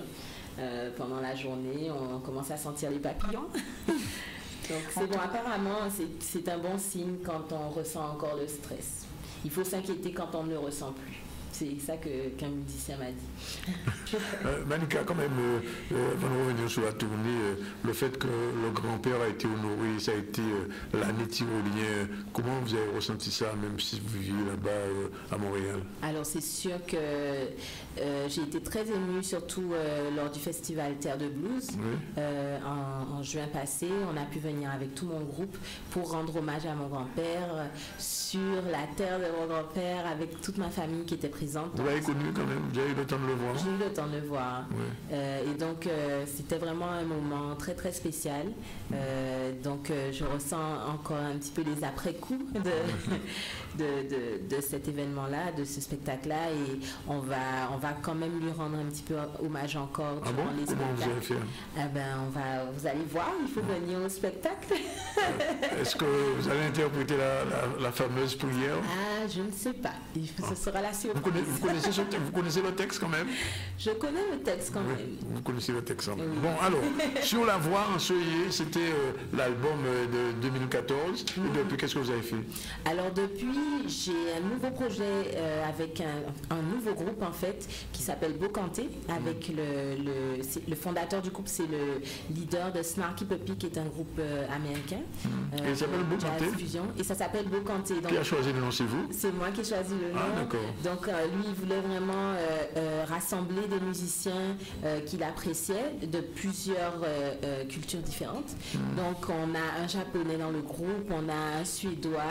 Pendant la journée, on commence à sentir les papillons. Donc c'est bon, apparemment c'est un bon signe quand on ressent encore le stress. Il faut s'inquiéter quand on ne le ressent plus. C'est ça qu'un musicien m'a dit. Malika, quand même, avant de revenir sur la tournée, le fait que le grand-père a été honoré, ça a été l'année tyrolien. Comment vous avez ressenti ça, même si vous viviez là-bas à Montréal? Alors c'est sûr que j'ai été très émue, surtout lors du festival Terre de Blues. Oui. En juin passé, on a pu venir avec tout mon groupe pour rendre hommage à mon grand-père sur la terre de mon grand-père, avec toute ma famille qui était présente. Vous l'avez connu quand même, vous avez eu le temps de le voir? J'ai eu le temps de le voir. Ouais. Et donc, c'était vraiment un moment très, très spécial. Donc, je ressens encore un petit peu les après-coups de cet événement-là, de ce spectacle-là. Et on va quand même lui rendre un petit peu hommage encore durant les spectacles. Comment vous allez faire? Vous allez voir, il faut venir au spectacle. Est-ce que vous allez interpréter la fameuse prière? Ah, je ne sais pas. Ce sera la surprise. Vous connaissez le texte quand même? Je connais le texte quand même. Vous connaissez le texte quand même. Oui. Bon, alors, Sur la voie ensoleillée, c'était l'album de 2014. Et depuis, qu'est-ce que vous avez fait? Alors depuis, j'ai un nouveau projet avec un nouveau groupe en fait qui s'appelle Bocanté, avec le fondateur du groupe, c'est le leader de Snarky Puppy, qui est un groupe américain. Et il s'appelle Bocanté? Et ça s'appelle Bocanté. Qui a choisi le nom, c'est vous? C'est moi qui ai choisi le nom. Ah, d'accord. Donc lui, il voulait vraiment rassembler des musiciens qu'il appréciait de plusieurs cultures différentes. Donc on a un japonais dans le groupe, on a un suédois,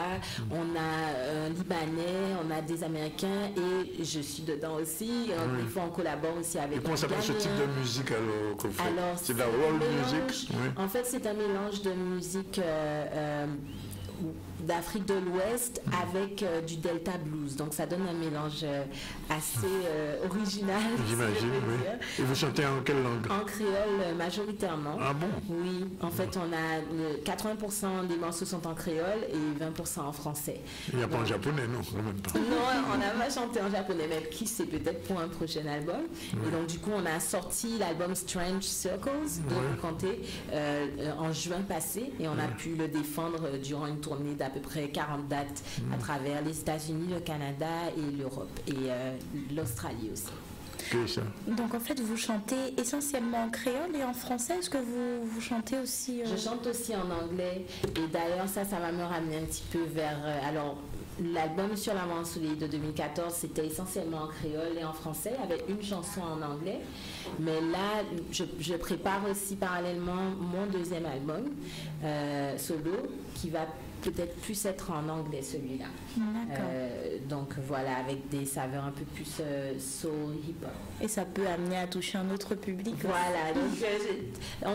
on a un libanais, on a des américains et je suis dedans aussi. Des fois on collabore aussi avec. Et comment s'appelle ce type de musique alors que vous faites? C'est de la world music? Oui. En fait, c'est un mélange de musique d'Afrique de l'Ouest avec du Delta Blues. Donc ça donne un mélange assez original. J'imagine, oui. Et vous chantez en quelle langue? En créole majoritairement. Ah bon? Oui, en fait on a 80% des morceaux sont en créole et 20% en français. Il n'y a pas en japonais, non? En même temps. Non, on n'a pas chanté en japonais, mais qui sait, peut-être pour un prochain album. Et donc du coup on a sorti l'album Strange Circles de Bocanté en juin passé et on a pu le défendre durant une tournée d'à peu près 40 dates à travers les États-Unis, le Canada et l'Europe et l'Australie aussi. Okay, ça. Donc en fait vous chantez essentiellement en créole et en français. Est-ce que vous chantez aussi Je chante aussi en anglais et d'ailleurs ça va me ramener un petit peu vers... alors l'album Sur la voie ensoleillée de 2014 c'était essentiellement en créole et en français avec une chanson en anglais, mais là je prépare aussi parallèlement mon deuxième album solo qui va peut-être plus être en anglais celui-là. Donc voilà, avec des saveurs un peu plus soul, hip-hop. Et ça peut amener à toucher un autre public. Voilà, donc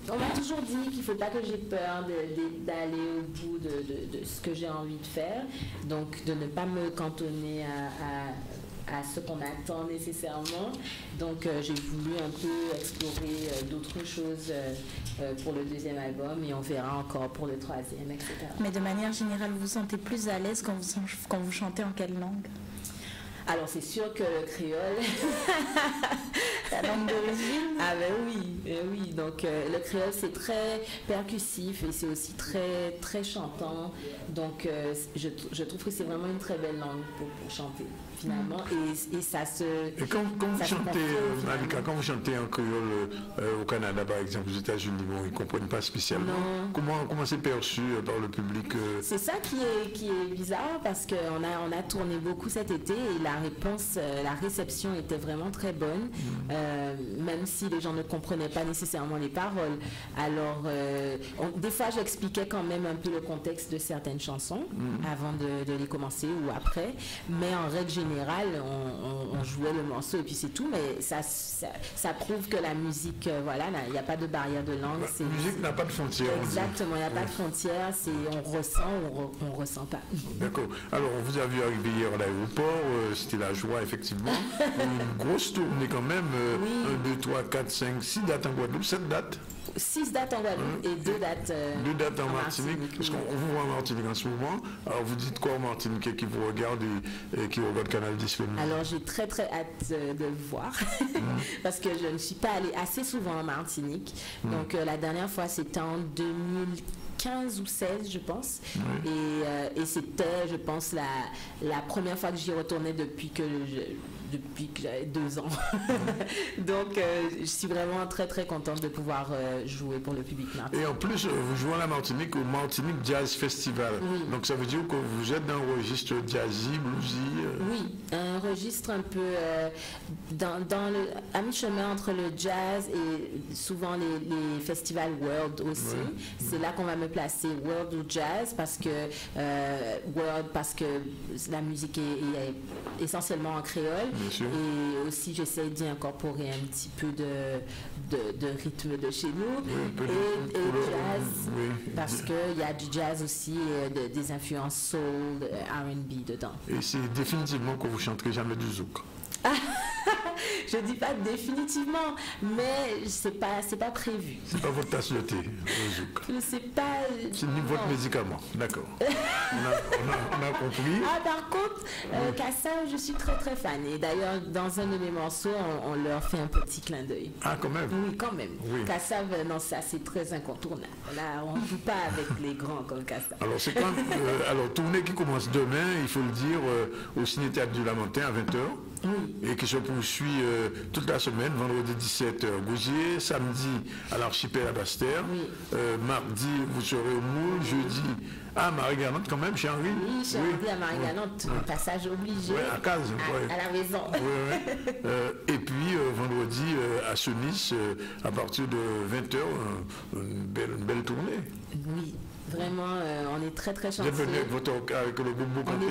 on m'a toujours dit qu'il ne faut pas que j'ai peur d'aller au bout de ce que j'ai envie de faire, donc de ne pas me cantonner à ce qu'on attend nécessairement. Donc j'ai voulu un peu explorer d'autres choses pour le deuxième album et on verra encore pour le troisième, etc. Mais de manière générale, vous vous sentez plus à l'aise quand vous chantez en quelle langue? Alors c'est sûr que le créole, la langue d'origine. Ah ben oui, donc le créole c'est très percussif et c'est aussi très très chantant. Donc je trouve que c'est vraiment une très belle langue pour chanter finalement et ça se. Et quand vous chantez, Malika, quand vous chantez en créole au Canada par exemple, aux États-Unis, bon, ils ne comprennent pas spécialement. Comment c'est perçu dans le public? C'est ça qui est bizarre parce qu'on a tourné beaucoup cet été et la réception était vraiment très bonne, même si les gens ne comprenaient pas nécessairement les paroles. Alors, des fois, j'expliquais quand même un peu le contexte de certaines chansons avant de les commencer ou après, mais en règle générale, on jouait le morceau et puis c'est tout, mais ça prouve que la musique, voilà, il n'y a pas de barrière de langue. La musique n'a pas de frontières. Exactement, il n'y a pas de frontières, on ressent ou on ne ressent pas. D'accord. Alors, on vous a vu arriver hier à l'aéroport, c'était la joie, effectivement. Une grosse tournée quand même. 1, 2, 3, 4, 5, 6 dates en Guadeloupe, 7 dates. 6 dates en Guadeloupe et 2 dates, 2 dates en Martinique. Parce qu'on vous voit en Martinique en ce moment. Alors, vous dites quoi en Martinique qui vous regarde et qui regarde Canal disponible? Alors, j'ai très très hâte de le voir parce que je ne suis pas allée assez souvent en Martinique. Donc, la dernière fois, c'était en 2015 ou 16, je pense. Et c'était, je pense, la première fois que j'y retournais depuis que depuis que j'avais 2 ans. Donc, je suis vraiment très, très contente de pouvoir jouer pour le public martiniquais. Et en plus, vous jouez à la Martinique au Martinique Jazz Festival. Oui. Donc, ça veut dire que vous êtes dans un registre jazzy, bluesy. Oui, un registre un peu à mi-chemin entre le jazz et souvent les festivals world aussi. Oui. C'est là qu'on va me placer, world ou jazz, parce que world parce que la musique est essentiellement en créole. Et aussi j'essaie d'y incorporer un petit peu de rythme de chez nous. Oui, et jazz, parce qu'il y a du jazz aussi, des influences soul, R&B dedans. Et c'est définitivement que vous ne chanterez jamais du zouk. Je dis pas définitivement, mais c'est pas prévu. C'est pas votre tasse de thé, le zouk. C'est pas. C'est votre médicament, d'accord. on a compris. Ah, par contre, Kassav, je suis très très fan. Et d'ailleurs, dans un de mes morceaux, on leur fait un petit clin d'œil. Ah, quand même. Oui, quand même. Oui. Kassav, non, ça c'est très incontournable. Là, on ne joue pas avec les grands comme Kassav. Alors, c'est quand alors, tournée qui commence demain, il faut le dire, au Ciné-Théâtre du Lamentin à 20h. Oui. Et qui se poursuit toute la semaine, vendredi 17h Gouzier, samedi à l'Archipel à Basse-Terre, oui. Mardi vous serez au Moule, jeudi à Marie-Galante quand même, chez Henri. Oui, chez Henri à Marie-Galante, un passage obligé à Caz, à la maison. Et puis vendredi à Senlis, à partir de 20h, une belle tournée. Oui. Vraiment, on est très très chanceux. Vous êtes venu avec le groupe Boucanté?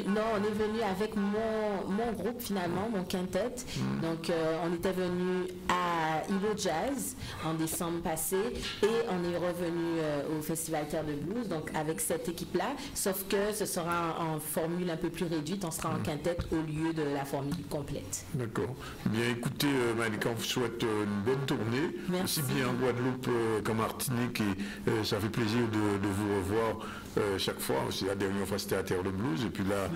On est venu avec mon groupe finalement, mon quintet. Donc on était venu à Ilo Jazz en décembre passé et on est revenu au Festival Terre de Blues, donc avec cette équipe-là, sauf que ce sera en formule un peu plus réduite, on sera en quintet au lieu de la formule complète. D'accord. Bien écoutez, Malika, on vous souhaite une bonne tournée. Merci. Aussi bien en Guadeloupe qu'en Martinique, et ça fait plaisir de vous revoir chaque fois. Aussi, la dernière fois c'était à Terre de Blues et puis là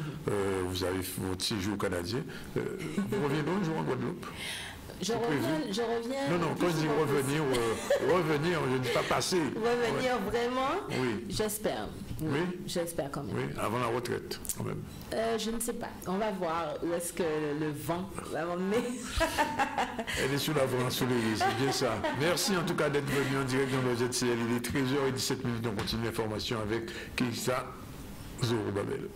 vous avez votre séjour canadien. Vous reviendrez un jour en Guadeloupe? Je reviens. Non, quand je dis revenir, je ne dis pas passer. Revenir vraiment? Oui. J'espère. Oui. J'espère quand même. Oui, avant la retraite, quand même. Je ne sais pas. On va voir où est-ce que le vent va m'emmener. Elle est sous la voie ensoleillée, c'est bien ça. Merci en tout cas d'être venu en direct dans le ZCL. Il est 13h17. On continue l'information avec Keïssa Zorobabel.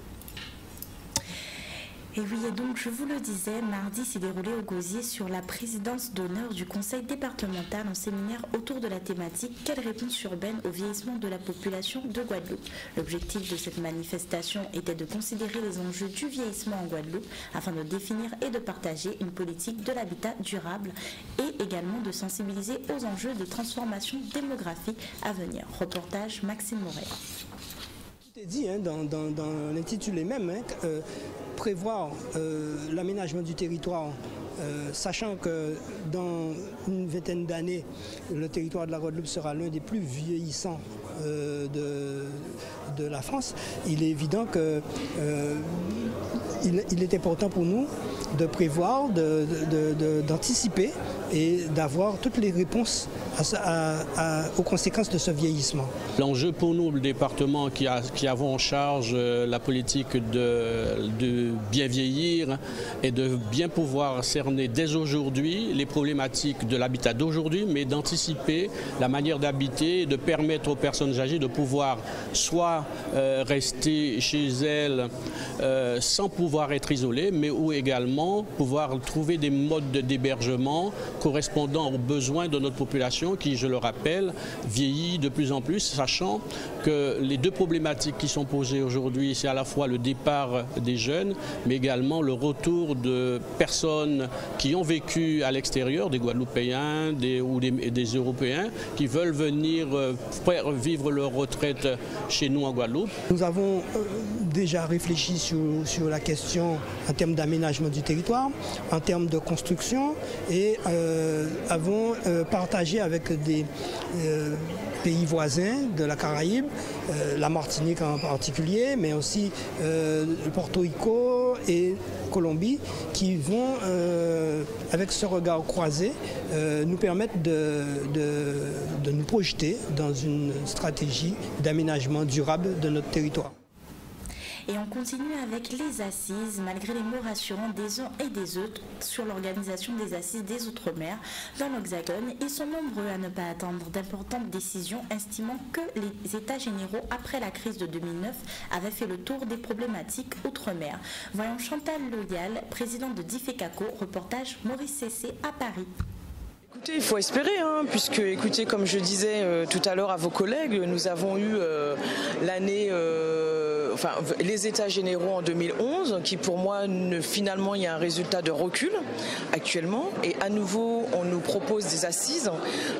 Et oui, et donc je vous le disais, mardi s'est déroulé au Gosier sur la présidence d'honneur du conseil départemental un séminaire autour de la thématique « Quelle réponse urbaine au vieillissement de la population de Guadeloupe ?» L'objectif de cette manifestation était de considérer les enjeux du vieillissement en Guadeloupe afin de définir et de partager une politique de l'habitat durable et également de sensibiliser aux enjeux des transformations démographiques à venir. Reportage Maxime Morel. Tout est dit dans l'intitulé même, prévoir l'aménagement du territoire, sachant que dans une vingtaine d'années, le territoire de la Guadeloupe sera l'un des plus vieillissants de la France. Il est évident que il est important pour nous de prévoir, d'anticiper et d'avoir toutes les réponses aux conséquences de ce vieillissement. L'enjeu pour nous, le département qui avons en charge la politique de bien vieillir et de bien pouvoir cerner dès aujourd'hui les problématiques de l'habitat d'aujourd'hui, mais d'anticiper la manière d'habiter et de permettre aux personnes âgées de pouvoir soit rester chez elles sans pouvoir être isolées, mais ou également pouvoir trouver des modes d'hébergement correspondant aux besoins de notre population qui, je le rappelle, vieillit de plus en plus, sachant que les deux problématiques qui sont posées aujourd'hui, c'est à la fois le départ des jeunes, mais également le retour de personnes qui ont vécu à l'extérieur, des Guadeloupéens ou des Européens, qui veulent venir vivre leur retraite chez nous en Guadeloupe. Nous avons déjà réfléchi sur la question en termes d'aménagement du territoire, en termes de construction et avons partagé avec des pays voisins de la Caraïbe, la Martinique en particulier, mais aussi Porto Rico et Colombie, qui vont, avec ce regard croisé, nous permettre de nous projeter dans une stratégie d'aménagement durable de notre territoire. Et on continue avec les assises, malgré les mots rassurants des uns et des autres sur l'organisation des assises des Outre-mer dans l'Hexagone. Ils sont nombreux à ne pas attendre d'importantes décisions, estimant que les États généraux, après la crise de 2009, avaient fait le tour des problématiques Outre-mer. Voyons Chantal Loyal, présidente de DIFECACO, reportage Maurice Cessé à Paris. Écoutez, il faut espérer, puisque, écoutez, comme je disais tout à l'heure à vos collègues, nous avons eu l'année, les États généraux en 2011, qui pour moi, finalement, il y a un résultat de recul actuellement. Et à nouveau, on nous propose des assises.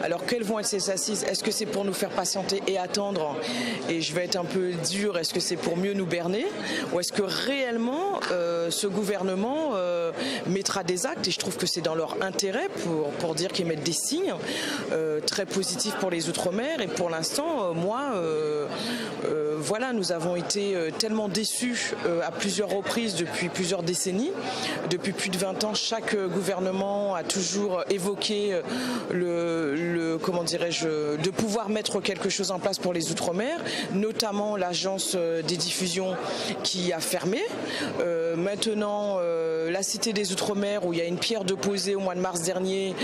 Alors, quelles vont être ces assises? Est-ce que c'est pour nous faire patienter et attendre? Et je vais être un peu dur, est-ce que c'est pour mieux nous berner? Ou est-ce que réellement, ce gouvernement mettra des actes? Et je trouve que c'est dans leur intérêt pour dire qu'ils mettent des signes très positifs pour les Outre-mer. Et pour l'instant, voilà, nous avons été tellement déçus à plusieurs reprises depuis plusieurs décennies. Depuis plus de 20 ans, chaque gouvernement a toujours évoqué comment dirais-je, de pouvoir mettre quelque chose en place pour les Outre-mer, notamment l'agence des diffusions qui a fermé. Maintenant, la Cité des Outre-mer, où il y a une pierre de posée au mois de mars dernier,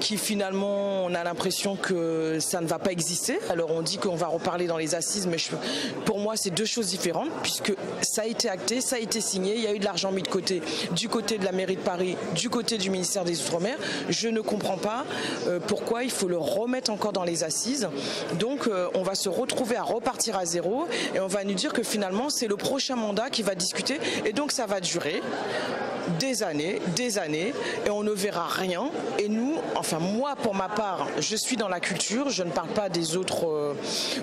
qui finalement, on a l'impression que ça ne va pas exister. Alors on dit qu'on va reparler dans les assises, mais pour moi c'est deux choses différentes, puisque ça a été acté, ça a été signé, il y a eu de l'argent mis de côté, du côté de la mairie de Paris, du côté du ministère des Outre-mer. Je ne comprends pas pourquoi il faut le remettre encore dans les assises. Donc on va se retrouver à repartir à zéro, et on va nous dire que finalement c'est le prochain mandat qui va discuter, et donc ça va durer des années, et on ne verra rien. Et nous, enfin moi pour ma part, je suis dans la culture, je ne parle pas des autres,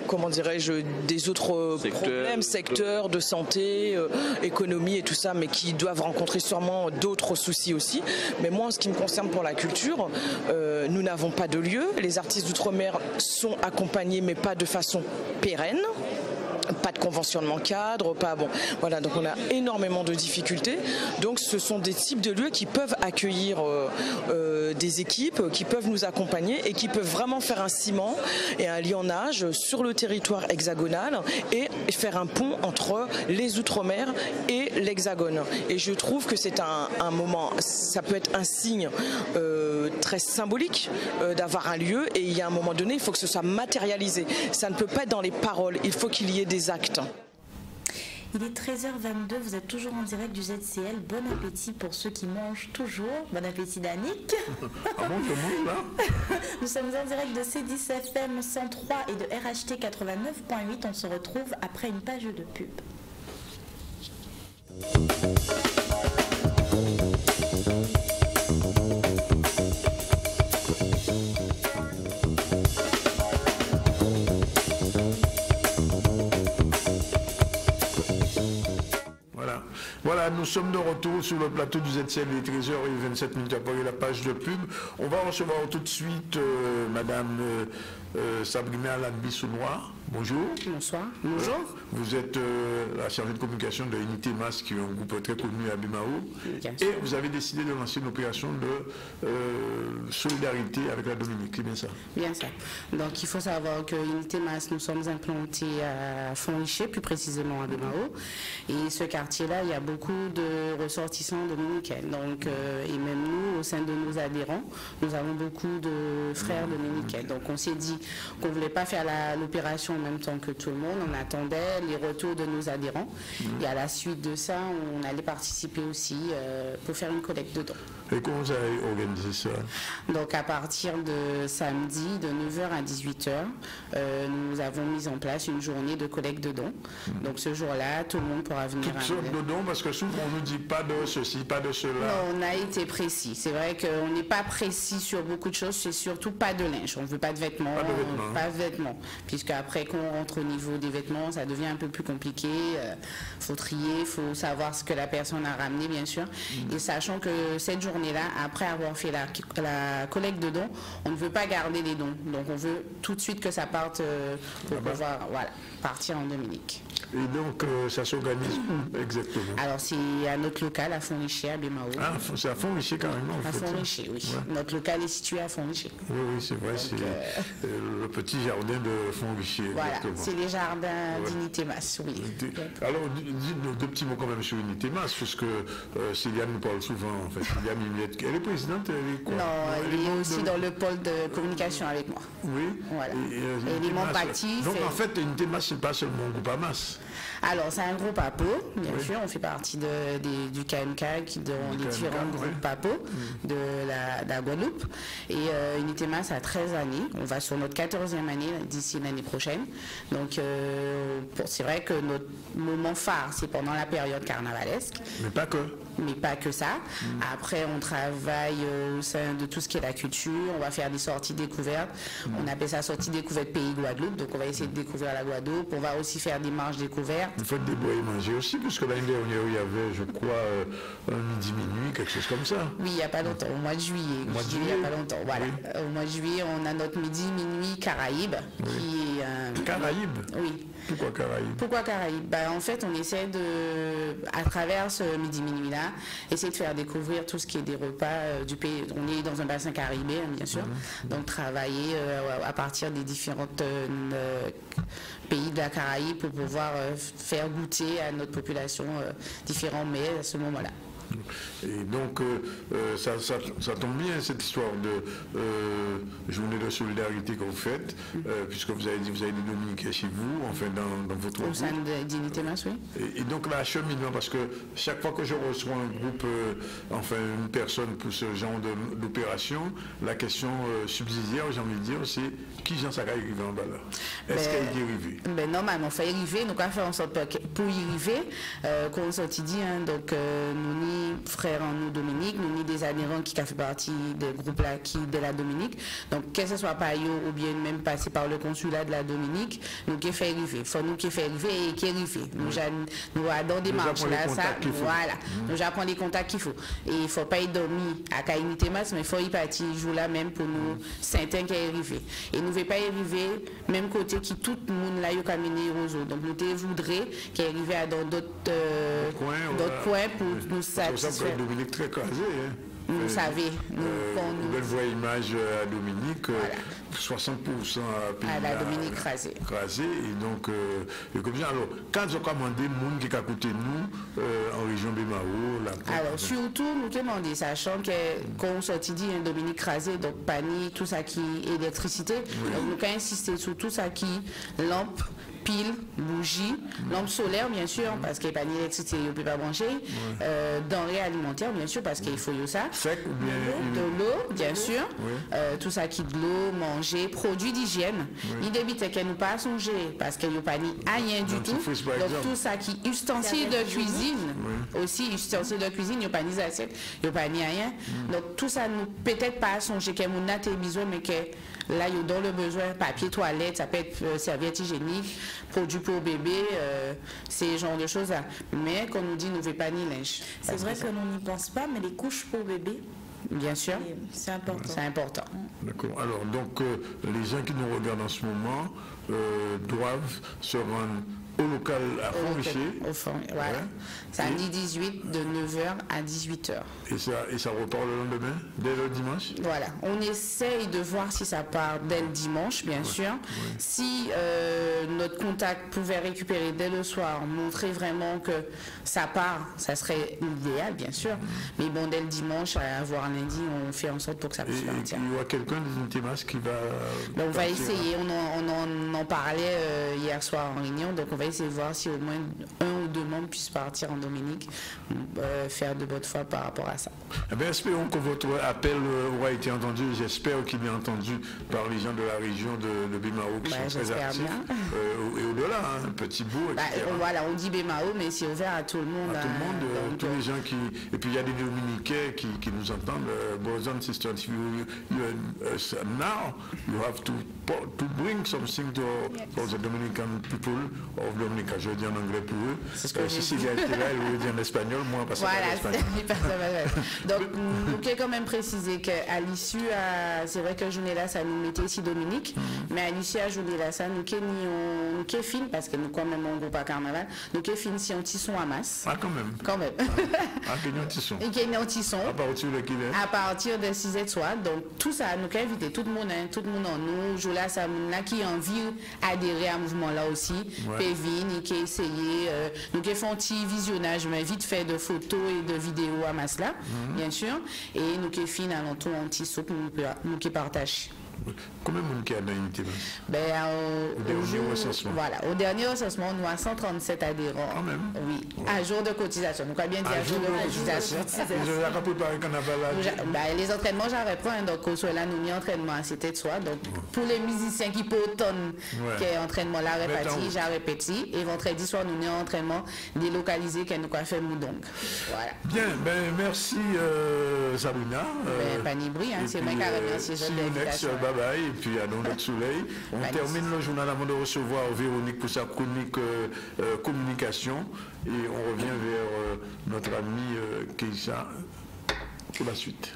comment dirais-je, des autres problèmes, secteurs de santé, économie et tout ça, mais qui doivent rencontrer sûrement d'autres soucis aussi. Mais moi, en ce qui me concerne pour la culture, nous n'avons pas de lieu. Les artistes d'outre-mer sont accompagnés, mais pas de façon pérenne. Pas de conventionnement cadre, pas bon. Voilà, donc on a énormément de difficultés. Donc ce sont des types de lieux qui peuvent accueillir des équipes, qui peuvent nous accompagner et qui peuvent vraiment faire un ciment et un lionnage sur le territoire hexagonal et faire un pont entre les Outre-mer et l'Hexagone. Et je trouve que c'est un moment, ça peut être un signe très symbolique d'avoir un lieu, et il y a un moment donné, il faut que ce soit matérialisé. Ça ne peut pas être dans les paroles, il faut qu'il y ait des actes. Il est 13h22, vous êtes toujours en direct du ZCL. Bon appétit pour ceux qui mangent toujours. Bon appétit d'Annick. Ah bon, je mange là? Nous sommes en direct de C10FM 103 et de RHT 89.8. On se retrouve après une page de pub. Voilà, nous sommes de retour sur le plateau du ZCL, il est 13h27 après la page de pub. On va recevoir tout de suite Madame Sabrina Ladbissounois. Bonjour. Bonsoir. Bonjour. Vous êtes la chargée de communication de Unité Masse, qui est un groupe très connu à Bimao. Et vous avez décidé de lancer une opération de solidarité avec la Dominique, c'est bien ça? Bien ça. Donc il faut savoir que Unité Masse, nous sommes implantés à Fontricher, plus précisément à Bimao. Et ce quartier-là, il y a beaucoup de ressortissants dominicains. Donc, et même nous, au sein de nos adhérents, nous avons beaucoup de frères dominicains. Donc on s'est dit qu'on ne voulait pas faire l'opération en même temps que tout le monde. On attendait les retours de nos adhérents. Et à la suite de ça, on allait participer aussi pour faire une collecte de dons. Et comment vous avez organisé ça? Donc à partir de samedi, de 9h à 18h, nous avons mis en place une journée de collecte de dons. Donc ce jour-là, tout le monde pourra venir. Toutes sortes de dons, parce que souvent on ne nous dit pas de ceci, pas de cela. Non, on a été précis. C'est vrai qu'on n'est pas précis sur beaucoup de choses, c'est surtout pas de linge. On ne veut pas de vêtements. Pas de vêtements. Puisque après qu'on rentre au niveau des vêtements, ça devient un peu plus compliqué. Faut trier, il faut savoir ce que la personne a ramené, bien sûr. Et sachant que cette journée-là, après avoir fait la collecte de dons, on ne veut pas garder les dons. Donc on veut tout de suite que ça parte pour pouvoir partir en Dominique. Et donc, ça s'organise où exactement? Alors, c'est à notre local à Font-Richer, à Bémao. Ah, c'est à Font-Richer carrément. À Font-Richer, oui. Ouais. Notre local est situé à Font-Richer. Oui, c'est vrai, c'est le petit jardin de Font-Richer. Voilà, c'est les jardins d'Unité Masse, oui. Alors, dites-nous deux petits mots quand même sur Unité Masse, parce que Céliane nous parle souvent, en fait. Céliane Mimette, elle est présidente, elle est quoi? Non, elle est aussi dans le pôle de communication avec moi. Oui. Voilà. Et les membres actifs. Donc, en fait, Unité Masse, c'est pas seulement un groupe à masse. Alors, c'est un groupe APO, bien sûr. On fait partie du KMK, dont les différents groupes APO de la Guadeloupe. Et Unité Masse a 13 années. On va sur notre 14e année d'ici l'année prochaine. Donc, c'est vrai que notre moment phare, c'est pendant la période carnavalesque. Mais pas que. Mais pas que ça. Après, on travaille au sein de tout ce qui est la culture. On va faire des sorties découvertes. On appelle ça sortie découverte pays Guadeloupe. Donc, on va essayer de découvrir la Guadeloupe. On va aussi faire des marches découvertes. Vous faites des bois et manger aussi, puisque l'année dernière, il y avait, je crois, un midi, minuit, quelque chose comme ça. Oui, il n'y a pas longtemps, au mois de juillet. Il n'y a pas longtemps, voilà. Oui. Au mois de juillet, on a notre midi, minuit Caraïbes. Qui est, Caraïbes? Oui. Pourquoi Caraïbes? Pourquoi Caraïbes? En fait, on essaie à travers ce midi, minuit-là, essayer de faire découvrir tout ce qui est des repas du pays. On est dans un bassin caribéen, bien sûr. Donc, travailler à partir des différents pays de la Caraïbe pour pouvoir faire goûter à notre population différents mets à ce moment-là. Et donc, ça tombe bien, cette histoire de journée de solidarité que vous faites, puisque vous avez dit que vous avez des Dominicains chez vous, enfin dans votre groupe. Au sein d'Unité Masse, oui. Et donc, l'acheminement, parce que chaque fois que je reçois un groupe, enfin une personne pour ce genre d'opération, la question subsidiaire, j'ai envie de dire, c'est qui j'en sais arriver en bas là? Est-ce qu'elle y arrive? Normalement, il faut y arriver, nous allons faire en sorte pour y arriver, qu'on sortit dit, donc nous ni frères en nous Dominique, nous ni des adhérents qui fait partie des groupes là qui de la Dominique. Donc que ce soit par eux ou bien même passer par le consulat de la Dominique, nous qui fait arriver. Il faut nous qui fait arriver et qui arriver. Nous dans des marches là, ça, voilà. Nous apprenons les contacts qu'il faut. Et il ne faut pas y dormir à Unité Masse, mais il faut y partir jour là même pour nous certains qui arriver. Et nous ne voulons pas y arriver même côté qui tout le monde là y caminé aux autres. Donc nous voudrions qu'il arrive dans d'autres coins pour nous satisfaire. Ça peut être Dominique très crasé. Hein. Vous savez, vous voyez l'image à Dominique, voilà. 60% à la Dominique crasé. Et donc, comme ça, alors, quand vous commandez le monde qui est à côté de nous, en région Bémao, alors, surtout, nous demandons, sachant qu'on sortit dit un Dominique crasé, donc panier, tout ça qui est électricité, donc nous avons insisté sur tout ça qui lampe, pile, bougie, lampe solaire bien sûr, parce qu'il n'y a pas d'électricité, on ne peut pas brancher, denrées alimentaires bien sûr, parce qu'il faut ça, de l'eau bien sûr, tout ça qui est de l'eau, manger, produits d'hygiène, il débite qu'elle nous pas songer, parce qu'il n'y a pas ni rien du tout, donc tout ça qui ustensiles de cuisine, aussi ustensiles de cuisine, il n'y a pas ni assiettes, il n'y a pas ni rien, donc tout ça nous peut-être pas songer qu'elle nous n'a pas besoin, mais que là, il y a dans le besoin, papier toilette, ça peut être serviette hygiénique, produits pour bébé, ces genres de choses-là. Mais qu'on nous dit, nous ne veut pas ni linge. C'est vrai que l'on n'y pense pas, mais les couches pour bébé, bien sûr, c'est important. C'est important. D'accord. Alors, donc, les gens qui nous regardent en ce moment doivent se rendre au local à Font-Richer. Au fond, voilà. Samedi 18 de 9h à 18h. Et ça repart le lendemain, dès le dimanche? Voilà. On essaye de voir si ça part dès le dimanche, bien sûr. Si notre contact pouvait récupérer dès le soir, montrer vraiment que ça part, ça serait idéal, bien sûr. Mais bon, dès le dimanche, voire lundi, on fait en sorte pour que ça puisse partir. Il y aura quelqu'un des Unités Masse qui va... Donc, on va essayer. On en parlait hier soir en réunion, donc on va essayer de voir si au moins un ou deux membres puissent partir en Dominique, faire de bonne foi par rapport à ça. Eh bien, espérons que votre appel aura été entendu. J'espère qu'il est entendu par les gens de la région de Bémao qui sont très actifs. Et au-delà, un petit bout, etc. Voilà, on dit Bémao, mais c'est ouvert à tout le monde. À tout le monde, tous les gens qui... Et puis il y a des Dominicains qui nous entendent. Brothers and sisters, if now you have to bring something for the Dominican people Véronique, je vais dire en anglais pour eux. C'est ce que si Sylvia était là, elle veut dire en espagnol, moi, parce que voilà, donc, nous pouvons quand même préciser qu'à l'issue, c'est vrai que journée là, ça nous mettait ici Dominique, mais à l'issue à journée là, ça nous avons fin, parce que nous, quand même, on ne pas carnaval, nous avons fin si on tisson à masse. Ah, quand même. Quand même. Ah, qu'il y a un tisson. Et qu'il y a un tisson. À partir de qui est? À partir de 6 h soir. Donc, tout ça, nous avons invité tout le monde en nous. Je là, ça, qui a envie d'adhérer à ce mouvement-là aussi. Pévin, qui a essayé. Nous avons fait un petit visionnage, mais vite fait de photos et de vidéos à masse là, bien sûr. Et nous avons fait un petit saut pour nous qui partagent. Combien de monde qui a dans l'unité? Au dernier recensement, nous avons 137 adhérents. Quand même. Oui, à jour de cotisation. Donc, bien dire à jour de cotisation. Les entraînements, j'arrête pas. Donc, au soir là, nous avons entraînement à cette soir. Donc, pour les musiciens qui peuvent automne, qui est entraînement là réparti, j'arrête petit. Et vendredi soir, nous avons entraînement délocalisé qui nous a fait Moudong. Voilà. Bien, merci Sabrina. Pas ni bruit, c'est moi qui a remercié l'invitation. Bye bye, et puis à notre soleil. On termine le journal avant de recevoir Véronique pour sa chronique communication et on revient vers notre ami Keïssa pour la suite.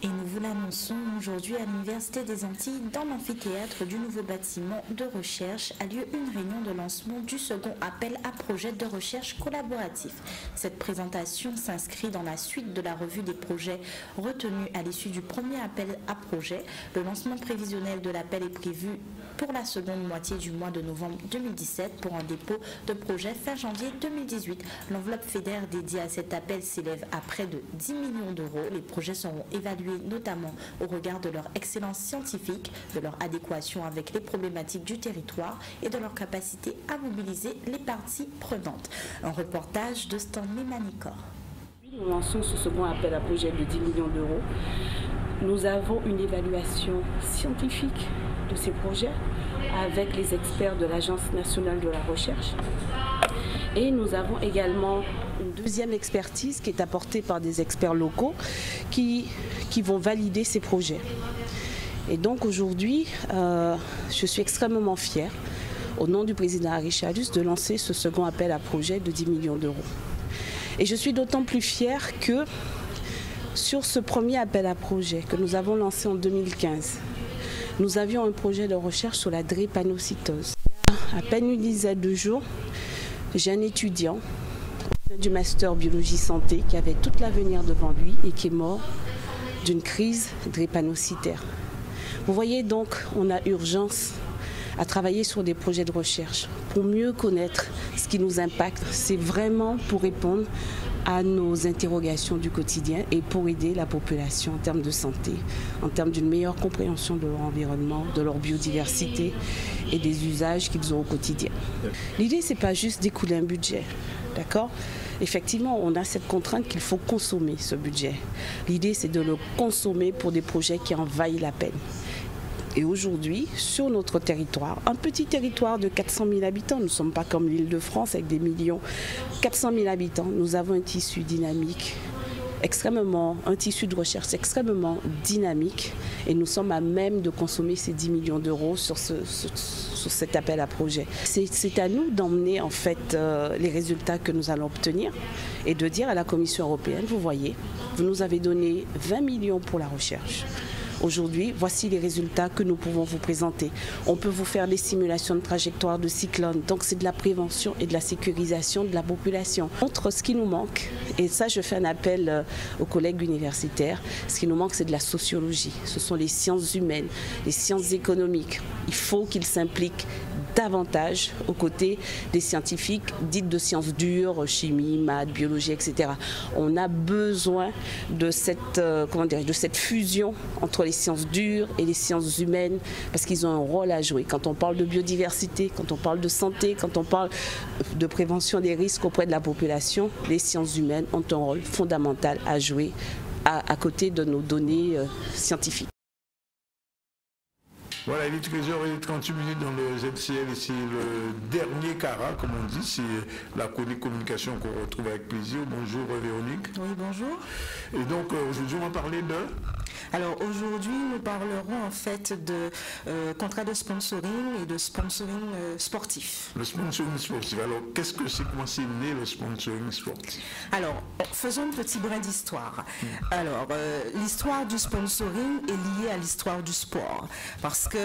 Et nous vous l'annonçons aujourd'hui à l'Université des Antilles, dans l'amphithéâtre du nouveau bâtiment de recherche, a lieu une réunion de lancement du second appel à projet de recherche collaboratif. Cette présentation s'inscrit dans la suite de la revue des projets retenus à l'issue du premier appel à projet. Le lancement prévisionnel de l'appel est prévu pour la seconde moitié du mois de novembre 2017 pour un dépôt de projet fin janvier 2018. L'enveloppe fédère dédiée à cet appel s'élève à près de 10 millions d'euros. Les projets seront évalués notamment au regard de leur excellence scientifique, de leur adéquation avec les problématiques du territoire et de leur capacité à mobiliser les parties prenantes. Un reportage de Stanley Manicor. Nous lançons ce second appel à projet de 10 millions d'euros. Nous avons une évaluation scientifique de ces projets avec les experts de l'Agence nationale de la recherche. Et nous avons également une deuxième expertise qui est apportée par des experts locaux qui vont valider ces projets. Et donc aujourd'hui, je suis extrêmement fière, au nom du président Arichalus, de lancer ce second appel à projet de 10 millions d'euros. Et je suis d'autant plus fière que sur ce premier appel à projet que nous avons lancé en 2015, nous avions un projet de recherche sur la drépanocytose. À peine une dizaine de jours, j'ai un étudiant du master biologie santé qui avait tout l'avenir devant lui et qui est mort d'une crise drépanocytaire. Vous voyez donc, on a urgence à travailler sur des projets de recherche pour mieux connaître ce qui nous impacte. C'est vraiment pour répondre à nos interrogations du quotidien et pour aider la population en termes de santé, en termes d'une meilleure compréhension de leur environnement, de leur biodiversité et des usages qu'ils ont au quotidien. L'idée, c'est pas juste d'écouler un budget, d'accord ? Effectivement, on a cette contrainte qu'il faut consommer ce budget. L'idée, c'est de le consommer pour des projets qui en vaillent la peine. Et aujourd'hui, sur notre territoire, un petit territoire de 400 000 habitants, nous ne sommes pas comme l'Île-de-France avec des millions, 400 000 habitants, nous avons un tissu dynamique, un tissu de recherche extrêmement dynamique et nous sommes à même de consommer ces 10 millions d'euros sur cet appel à projet. C'est à nous d'emmener en fait les résultats que nous allons obtenir et de dire à la Commission européenne, vous voyez, vous nous avez donné 20 millions pour la recherche. Aujourd'hui, voici les résultats que nous pouvons vous présenter. On peut vous faire des simulations de trajectoire de cyclones. Donc c'est de la prévention et de la sécurisation de la population. Entre ce qui nous manque, et ça je fais un appel aux collègues universitaires, ce qui nous manque c'est de la sociologie. Ce sont les sciences humaines, les sciences économiques. Il faut qu'ils s'impliquent davantage aux côtés des scientifiques dites de sciences dures, chimie, maths, biologie, etc. On a besoin de cette fusion entre les sciences dures et les sciences humaines parce qu'ils ont un rôle à jouer. Quand on parle de biodiversité, quand on parle de santé, quand on parle de prévention des risques auprès de la population, les sciences humaines ont un rôle fondamental à jouer à côté de nos données scientifiques. Voilà, il est 13h38 dans le ZCL, c'est le dernier CARA, comme on dit, c'est la chronique communication qu'on retrouve avec plaisir. Bonjour Véronique. Oui, bonjour. Et donc aujourd'hui on va parler de... Alors aujourd'hui, nous parlerons en fait de contrat de sponsoring et de sponsoring sportif. Le sponsoring sportif, alors qu'est-ce que c'est, comment c'est né le sponsoring sportif? Alors, faisons un petit brin d'histoire. Alors, l'histoire du sponsoring est liée à l'histoire du sport, parce que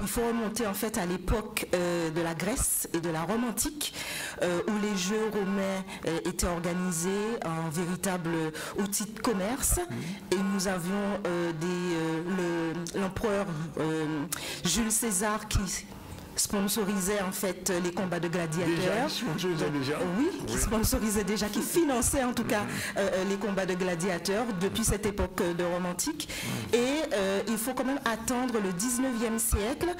il faut remonter en fait à l'époque de la Grèce et de la Rome antique, où les Jeux romains étaient organisés en véritable outil de commerce, et nous avions l'empereur Jules César qui sponsorisait en fait les combats de gladiateurs. Qui sponsorisait déjà, qui finançait en tout cas les combats de gladiateurs depuis cette époque de Rome antique. Et il faut quand même attendre le 19e siècle,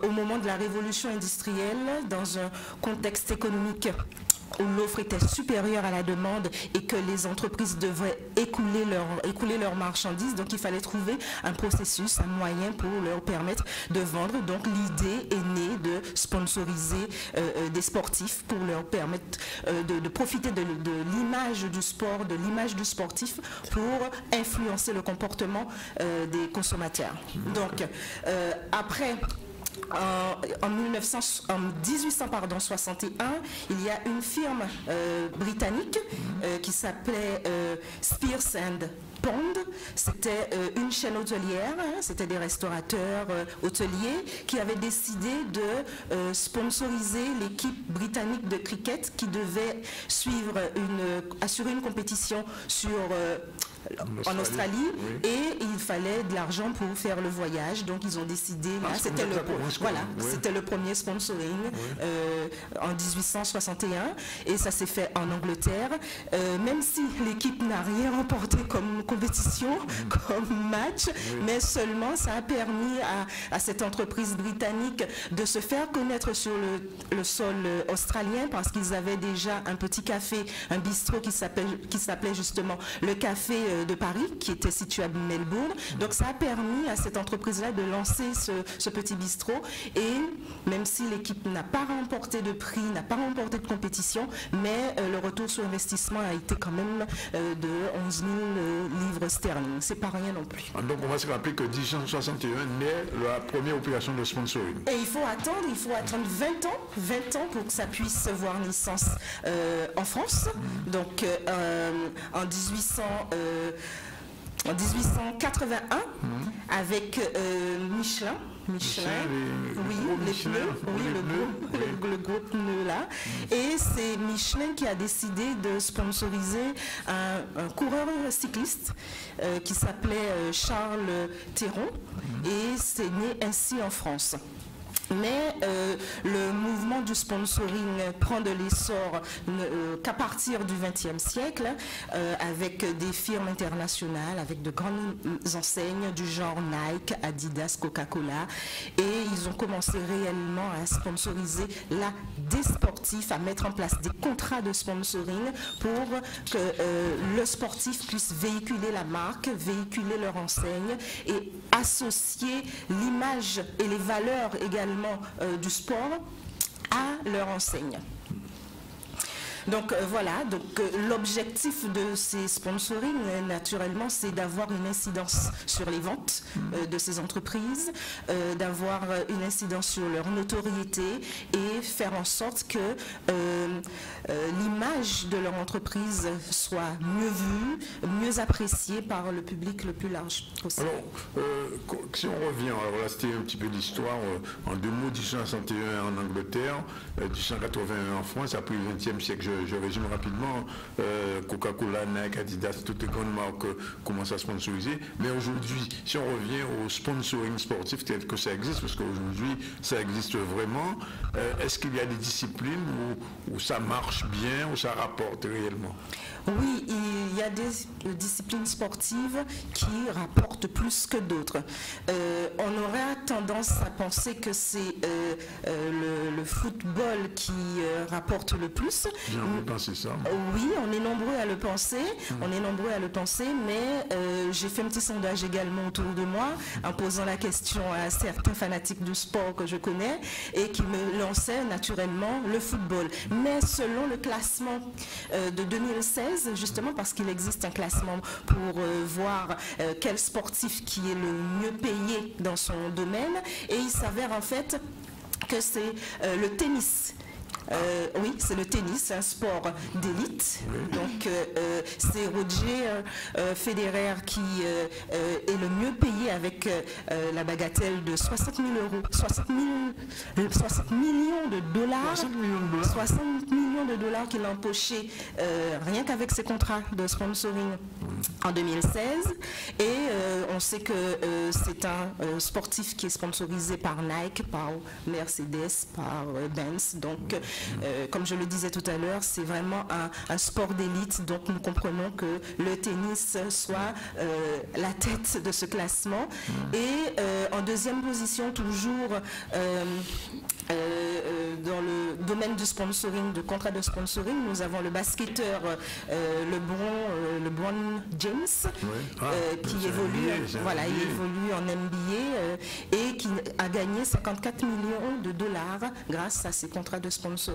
au moment de la révolution industrielle, dans un contexte économique où l'offre était supérieure à la demande et que les entreprises devraient écouler leurs marchandises. Donc il fallait trouver un processus, un moyen pour leur permettre de vendre. Donc l'idée est née de sponsoriser des sportifs pour leur permettre de profiter de l'image du sport, de l'image du sportif pour influencer le comportement des consommateurs. Donc après... En 1861, il y a une firme britannique qui s'appelait Spears & Pond. C'était une chaîne hôtelière, c'était des restaurateurs hôteliers qui avaient décidé de sponsoriser l'équipe britannique de cricket qui devait assurer une compétition en Australie, et il fallait de l'argent pour faire le voyage. Donc ils ont décidé, c'était le premier sponsoring en 1861, et ça s'est fait en Angleterre. Même si l'équipe n'a rien remporté comme compétition, comme match, mais seulement ça a permis à cette entreprise britannique de se faire connaître sur le sol australien, parce qu'ils avaient déjà un petit café, un bistrot qui s'appelait justement le Café de Paris, qui était situé à Melbourne. Donc ça a permis à cette entreprise-là de lancer ce petit bistrot, et même si l'équipe n'a pas remporté de prix, n'a pas remporté de compétition, mais le retour sur investissement a été quand même de 11 000 livres sterling. C'est pas rien non plus. Donc on va se rappeler que 1861 naît la première opération de sponsoring. Et il faut attendre 20 ans pour que ça puisse voir naissance en France. Donc en 1881, avec Michelin, le gros pneu là. Et c'est Michelin qui a décidé de sponsoriser un coureur cycliste qui s'appelait Charles Théron, et c'est né ainsi en France. Mais le mouvement du sponsoring prend de l'essor qu'à partir du XXe siècle, avec des firmes internationales, avec de grandes enseignes du genre Nike, Adidas, Coca-Cola, et ils ont commencé réellement à sponsoriser des sportifs, à mettre en place des contrats de sponsoring pour que le sportif puisse véhiculer la marque, véhiculer leur enseigne et associer l'image et les valeurs également du sport à leur enseigne. Donc l'objectif de ces sponsoring, naturellement, c'est d'avoir une incidence sur les ventes de ces entreprises, d'avoir une incidence sur leur notoriété, et faire en sorte que l'image de leur entreprise soit mieux vue, mieux appréciée par le public le plus large possible. Alors, si on revient, alors là c'était un petit peu l'histoire, en deux mots, 1861 en Angleterre, 1881 en France, après le XXe siècle, je résume rapidement, Coca-Cola, Nike, Adidas, toutes les grandes marques commencent à sponsoriser. Mais aujourd'hui, si on revient au sponsoring sportif tel que ça existe, parce qu'aujourd'hui ça existe vraiment, est-ce qu'il y a des disciplines où ça marche bien, où ça rapporte réellement? Oui, il y a des disciplines sportives qui rapportent plus que d'autres. On aurait tendance à penser que c'est le football qui rapporte le plus. J'ai pensé ça. Oui, on est nombreux à le penser. Mais j'ai fait un petit sondage également autour de moi en posant la question à certains fanatiques du sport que je connais et qui me lançaient naturellement le football. Mais selon le classement de 2016, 2016, justement parce qu'il existe un classement pour voir quel sportif qui est le mieux payé dans son domaine, et il s'avère en fait que c'est le tennis. Oui, c'est le tennis, un sport d'élite. Donc, c'est Roger Federer qui est le mieux payé avec la bagatelle de 60 000 euros, 60 millions de dollars. 60 millions de dollars qu'il a empoché rien qu'avec ses contrats de sponsoring en 2016. Et on sait que c'est un sportif qui est sponsorisé par Nike, par Mercedes, par Benz. Donc, comme je le disais tout à l'heure, c'est vraiment un sport d'élite, donc nous comprenons que le tennis soit la tête de ce classement. Et en deuxième position, toujours dans le domaine du sponsoring, de contrat de sponsoring, nous avons le basketteur LeBron James, qui évolue, il évolue en NBA et qui a gagné 54 millions de dollars grâce à ses contrats de sponsoring.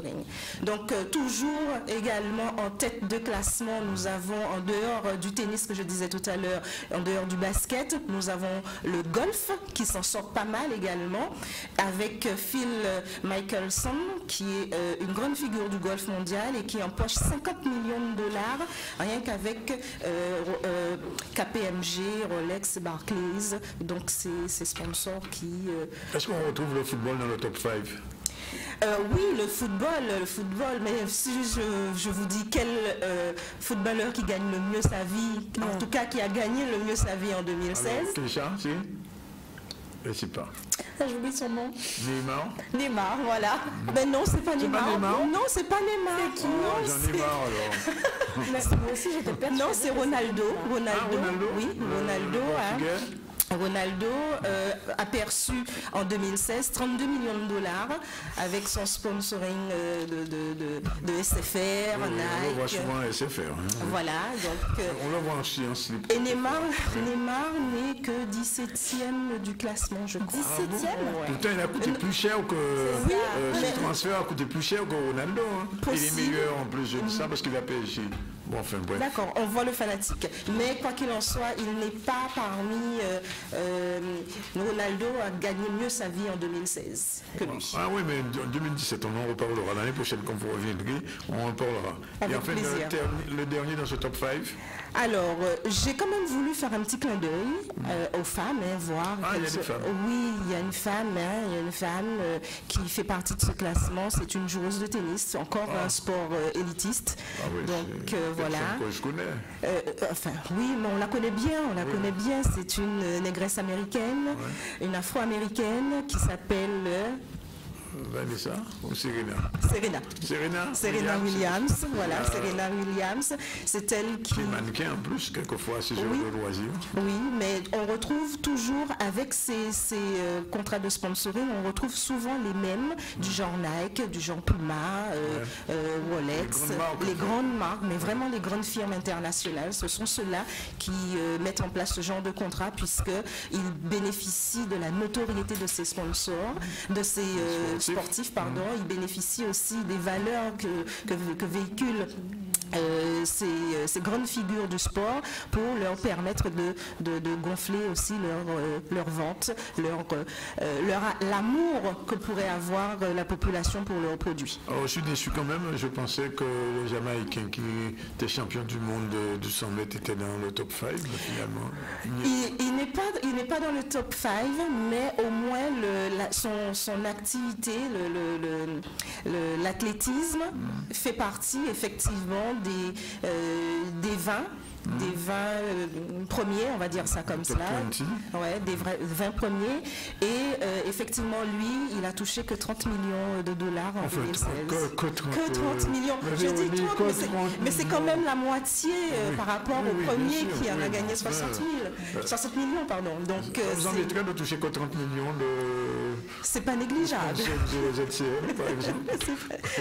Donc toujours également en tête de classement, nous avons en dehors du tennis que je disais tout à l'heure, en dehors du basket, nous avons le golf qui s'en sort pas mal également, avec Phil Mickelson qui est une grande figure du golf mondial et qui empoche 50 millions de dollars rien qu'avec KPMG, Rolex, Barclays, donc ces sponsors qui... Est-ce qu'on retrouve le football dans le top 5 ? Oui, le football, mais si je vous dis quel footballeur qui gagne le mieux sa vie, en tout cas qui a gagné le mieux sa vie en 2016. Christian, si ? Je ne sais pas. J'oublie son nom. Neymar, voilà. Ben non, c'est pas Neymar. Non, c'est pas Neymar. C'est qui? J'en ai marre alors. Moi aussi, j'étais persuadée. Non, c'est Ronaldo. Ronaldo. Oui, Ronaldo. Ronaldo a perçu en 2016 32 millions de dollars avec son sponsoring de SFR, Nike. On le voit souvent à SFR. Voilà, donc... on le voit aussi en slip. Et Neymar n'est que 17e du classement, je crois. 17e Pourtant, il a coûté plus cher que... ce transfert a coûté plus cher que Ronaldo. Il est meilleur en plus de ça parce qu'il a PSG. Bon, enfin, bref. D'accord, on voit le fanatique. Mais quoi qu'il en soit, il n'est pas parmi... Ronaldo a gagné mieux sa vie en 2016 que lui. Ah oui, mais en 2017, on en reparlera. L'année prochaine, quand vous reviendrez, on en parlera. Avec et enfin, plaisir. Le dernier dans ce top 5. Alors, j'ai quand même voulu faire un petit clin d'œil aux femmes, voir... il y a des femmes. Oui, il y a une femme, qui fait partie de ce classement. C'est une joueuse de tennis, encore un sport élitiste. Donc, voilà. Que je connais. Enfin, oui, mais on la connaît bien, C'est une négresse américaine, une afro-américaine qui s'appelle... Vanessa ou Serena Williams, voilà, Serena Williams, c'est elle qui... mannequin en plus, quelquefois, c'est sur le loisir. Oui, mais on retrouve toujours, avec ces contrats de sponsoring, on retrouve souvent les mêmes, du genre Nike, du genre Puma, Rolex, les grandes marques, mais vraiment les grandes firmes internationales, ce sont ceux-là qui mettent en place ce genre de contrat, puisqu'ils bénéficient de la notoriété de ces sponsors, de ces sportifs, ils bénéficient aussi des valeurs que véhiculent ces grandes figures du sport pour leur permettre de gonfler aussi leur vente, l'amour que pourrait avoir la population pour leurs produits. Alors, je suis déçu quand même, je pensais que le Jamaïcain qui était champion du monde du 100 mètres était dans le top 5 finalement. Il n'est pas dans le top 5, mais au moins son activité, l'athlétisme fait partie effectivement des 20 premiers, on va dire ça comme ça. Des 20 premiers. Et effectivement, lui, il a touché que 30 millions de dollars en 2016. Que 30 millions. Je dis 30, mais c'est quand même la moitié par rapport au premier qui en a gagné 60 millions, pardon. Donc, vous en êtes de toucher que 30 millions de... C'est pas négligeable. Par exemple.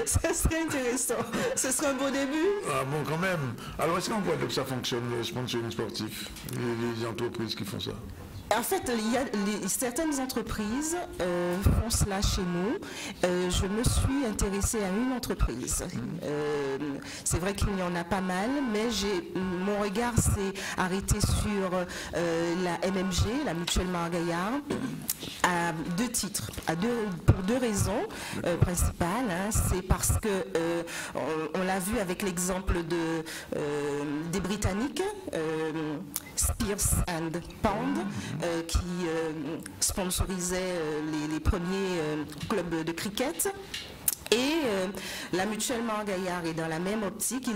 Ça serait intéressant. Ce serait un beau début. Ah bon, quand même. Alors, est-ce qu'en Guadeloupe, ça fonctionne, le sponsoring sportif, les entreprises qui font ça? En fait, il y a certaines entreprises font cela chez nous. Je me suis intéressée à une entreprise. C'est vrai qu'il y en a pas mal, mais mon regard s'est arrêté sur la MMG, la Mutuelle Margaillard, à 2 titres, pour 2 raisons principales. Hein. C'est parce que on l'a vu avec l'exemple des Britanniques, Spears and Pound, qui sponsorisait les premiers clubs de cricket. Et la Mutuelle Margaillard est dans la même optique.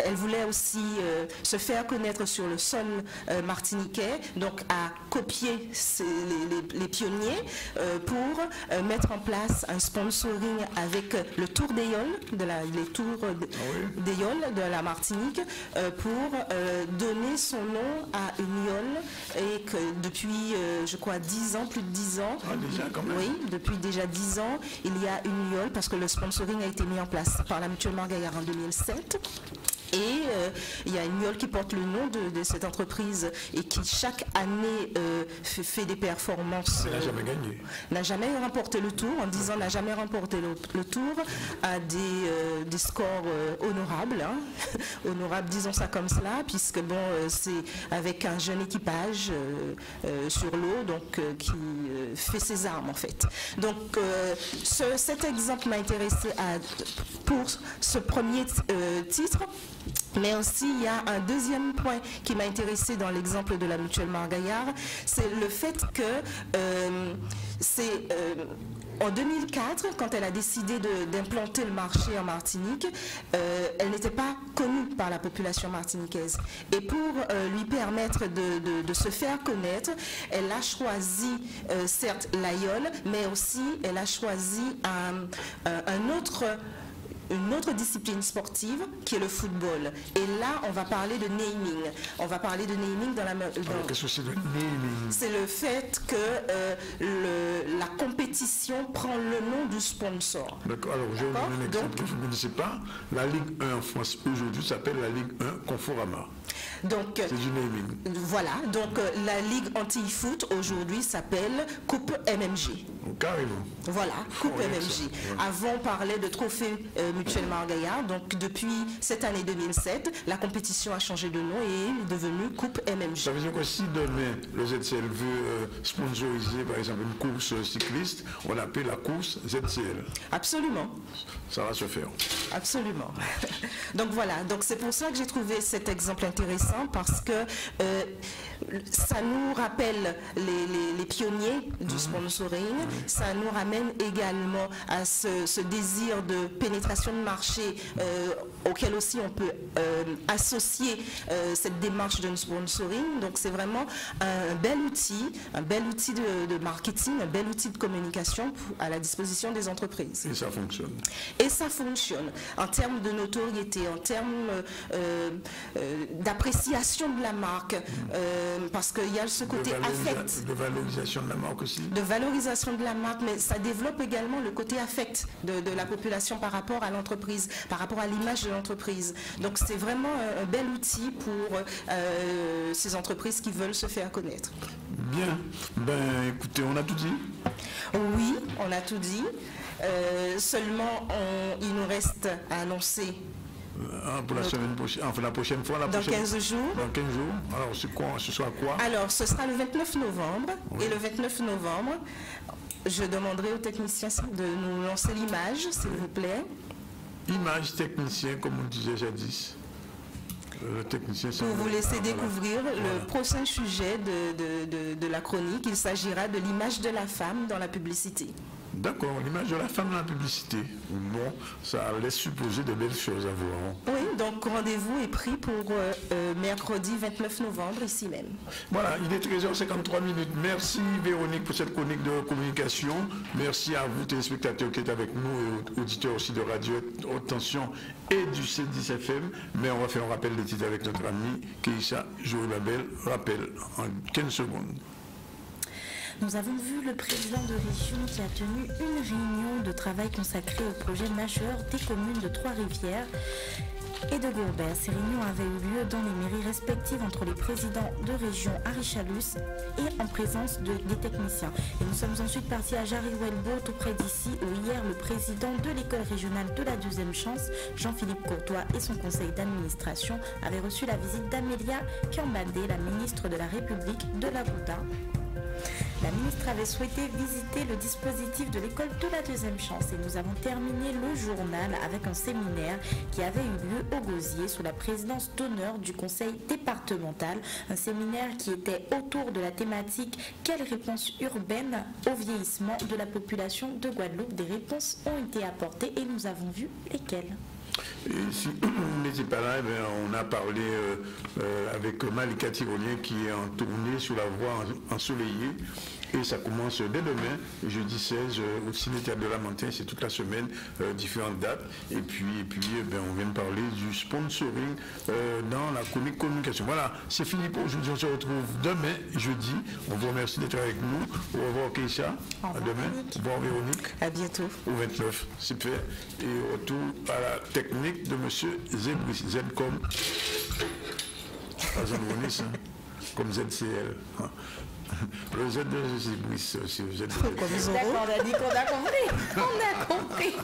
Elle voulait aussi se faire connaître sur le sol martiniquais, donc à copier les pionniers pour mettre en place un sponsoring avec le Tour d'Aïol, les tours d'Aïol de la Martinique, pour donner son nom à une yole, et que depuis, je crois, 10 ans, plus de 10 ans, oui, depuis déjà 10 ans, il y a une yole, parce que le sponsoring a été mis en place par la Mutuelle Margaillard en 2007. Et il y a une yole qui porte le nom de cette entreprise et qui chaque année fait des performances. Elle n'a jamais gagné. N'a jamais remporté le tour, en 10 ans n'a jamais remporté le tour, à des scores honorables, hein. Honorables, disons ça comme cela, puisque bon, c'est avec un jeune équipage sur l'eau, donc qui fait ses armes en fait. Donc cet exemple m'a intéressé pour ce premier titre. Mais aussi, il y a un deuxième point qui m'a intéressé dans l'exemple de la Mutuelle Margaillard, c'est le fait que en 2004, quand elle a décidé d'implanter le marché en Martinique, elle n'était pas connue par la population martiniquaise. Et pour lui permettre de se faire connaître, elle a choisi, certes, l'aïole, mais aussi elle a choisi une autre discipline sportive qui est le football. Et là, on va parler de naming. On va parler de naming dans la... Qu'est-ce que c'est le naming? C'est le fait que la compétition prend le nom du sponsor. D'accord. Alors, je vais vous donner un exemple que vous ne connaissez pas. La Ligue 1 en France aujourd'hui s'appelle la Ligue 1 Conforama. Donc, c'est du naming. Voilà. Donc, la Ligue anti-foot aujourd'hui s'appelle Coupe MMG. Carrément. Voilà, Coupe MMG. Avant, on parlait de trophée Mutuelle Margaillard. Donc, depuis cette année 2007, la compétition a changé de nom et est devenue Coupe MMG. Ça veut dire que si demain le ZCL veut sponsoriser, par exemple, une course cycliste, on l'appelle la course ZCL. Absolument. Ça va se faire. Absolument. Donc voilà, donc c'est pour ça que j'ai trouvé cet exemple intéressant, parce que ça nous rappelle les pionniers du sponsoring, ça nous ramène également à ce désir de pénétration de marché auquel aussi on peut associer cette démarche de sponsoring. Donc c'est vraiment un bel outil de marketing, un bel outil de communication à la disposition des entreprises. Et ça fonctionne. Et ça fonctionne en termes de notoriété, en termes d'appréciation de la marque, parce qu'il y a ce côté affect. De valorisation de la marque aussi. De valorisation de la marque, mais ça développe également le côté affect de la population par rapport à l'entreprise, par rapport à l'image de l'entreprise. Donc c'est vraiment un bel outil pour ces entreprises qui veulent se faire connaître. Bien. Ben écoutez, on a tout dit? Oui, on a tout dit. Seulement, il nous reste à annoncer. Pour la semaine prochaine, enfin la prochaine fois, dans 15 jours. Dans 15 jours. Alors, ce sera quoi? Alors, ce sera le 29 novembre. Oui. Et le 29 novembre, je demanderai aux techniciens de nous lancer l'image, s'il vous plaît. Image technicien, comme on disait jadis. Le technicien, pour vous laisser découvrir le prochain sujet de la chronique. Il s'agira de l'image de la femme dans la publicité. D'accord, l'image de la femme dans la publicité. Bon, ça laisse supposer de belles choses à voir. Oui, donc rendez-vous est pris pour mercredi 29 novembre, ici même. Voilà, il est 13h53. Merci Véronique pour cette chronique de communication. Merci à vous téléspectateurs qui êtes avec nous et auditeurs aussi de Radio Haute Tension et du C10 FM. Mais on va faire un rappel des titres avec notre ami Keïssa Joël-Babel. Rappel en 15 secondes. Nous avons vu le président de région qui a tenu une réunion de travail consacrée au projet majeur des communes de Trois-Rivières. et de Gourbert. Ces réunions avaient eu lieu dans les mairies respectives entre les présidents de région Harry Chalus et en présence des techniciens. Et nous sommes ensuite partis à Jarry-Welbeau, tout près d'ici, où hier le président de l'école régionale de la deuxième chance, Jean-Philippe Courtois, et son conseil d'administration avaient reçu la visite d'Amélia Kiambandé, la ministre de la République de la Gouda. La ministre avait souhaité visiter le dispositif de l'école de la deuxième chance et nous avons terminé le journal avec un séminaire qui avait eu lieu au Gosier sous la présidence d'honneur du conseil départemental. Un séminaire qui était autour de la thématique « Quelles réponses urbaines au vieillissement de la population de Guadeloupe ?» Des réponses ont été apportées et nous avons vu lesquelles. Et si vous n'étiez pas là, on a parlé avec Malika Tyrolien qui est en tournée sur la voie ensoleillée. Et ça commence dès demain, jeudi 16, au Ciné-Théâtre de la Montagne, c'est toute la semaine, différentes dates. Et puis on vient de parler du sponsoring dans la communication. Voilà, c'est fini pour aujourd'hui. On se retrouve demain, jeudi. On vous remercie d'être avec nous. Au revoir Keïcha, à demain. Au revoir Véronique. À bientôt. Au 29, c'est fait. Et retour à la technique de M. Zebris, Z comme pas Zebris, comme ZCL. Le Z de Zebris aussi, le Z de D'accord, on a dit qu'on a compris. On a compris.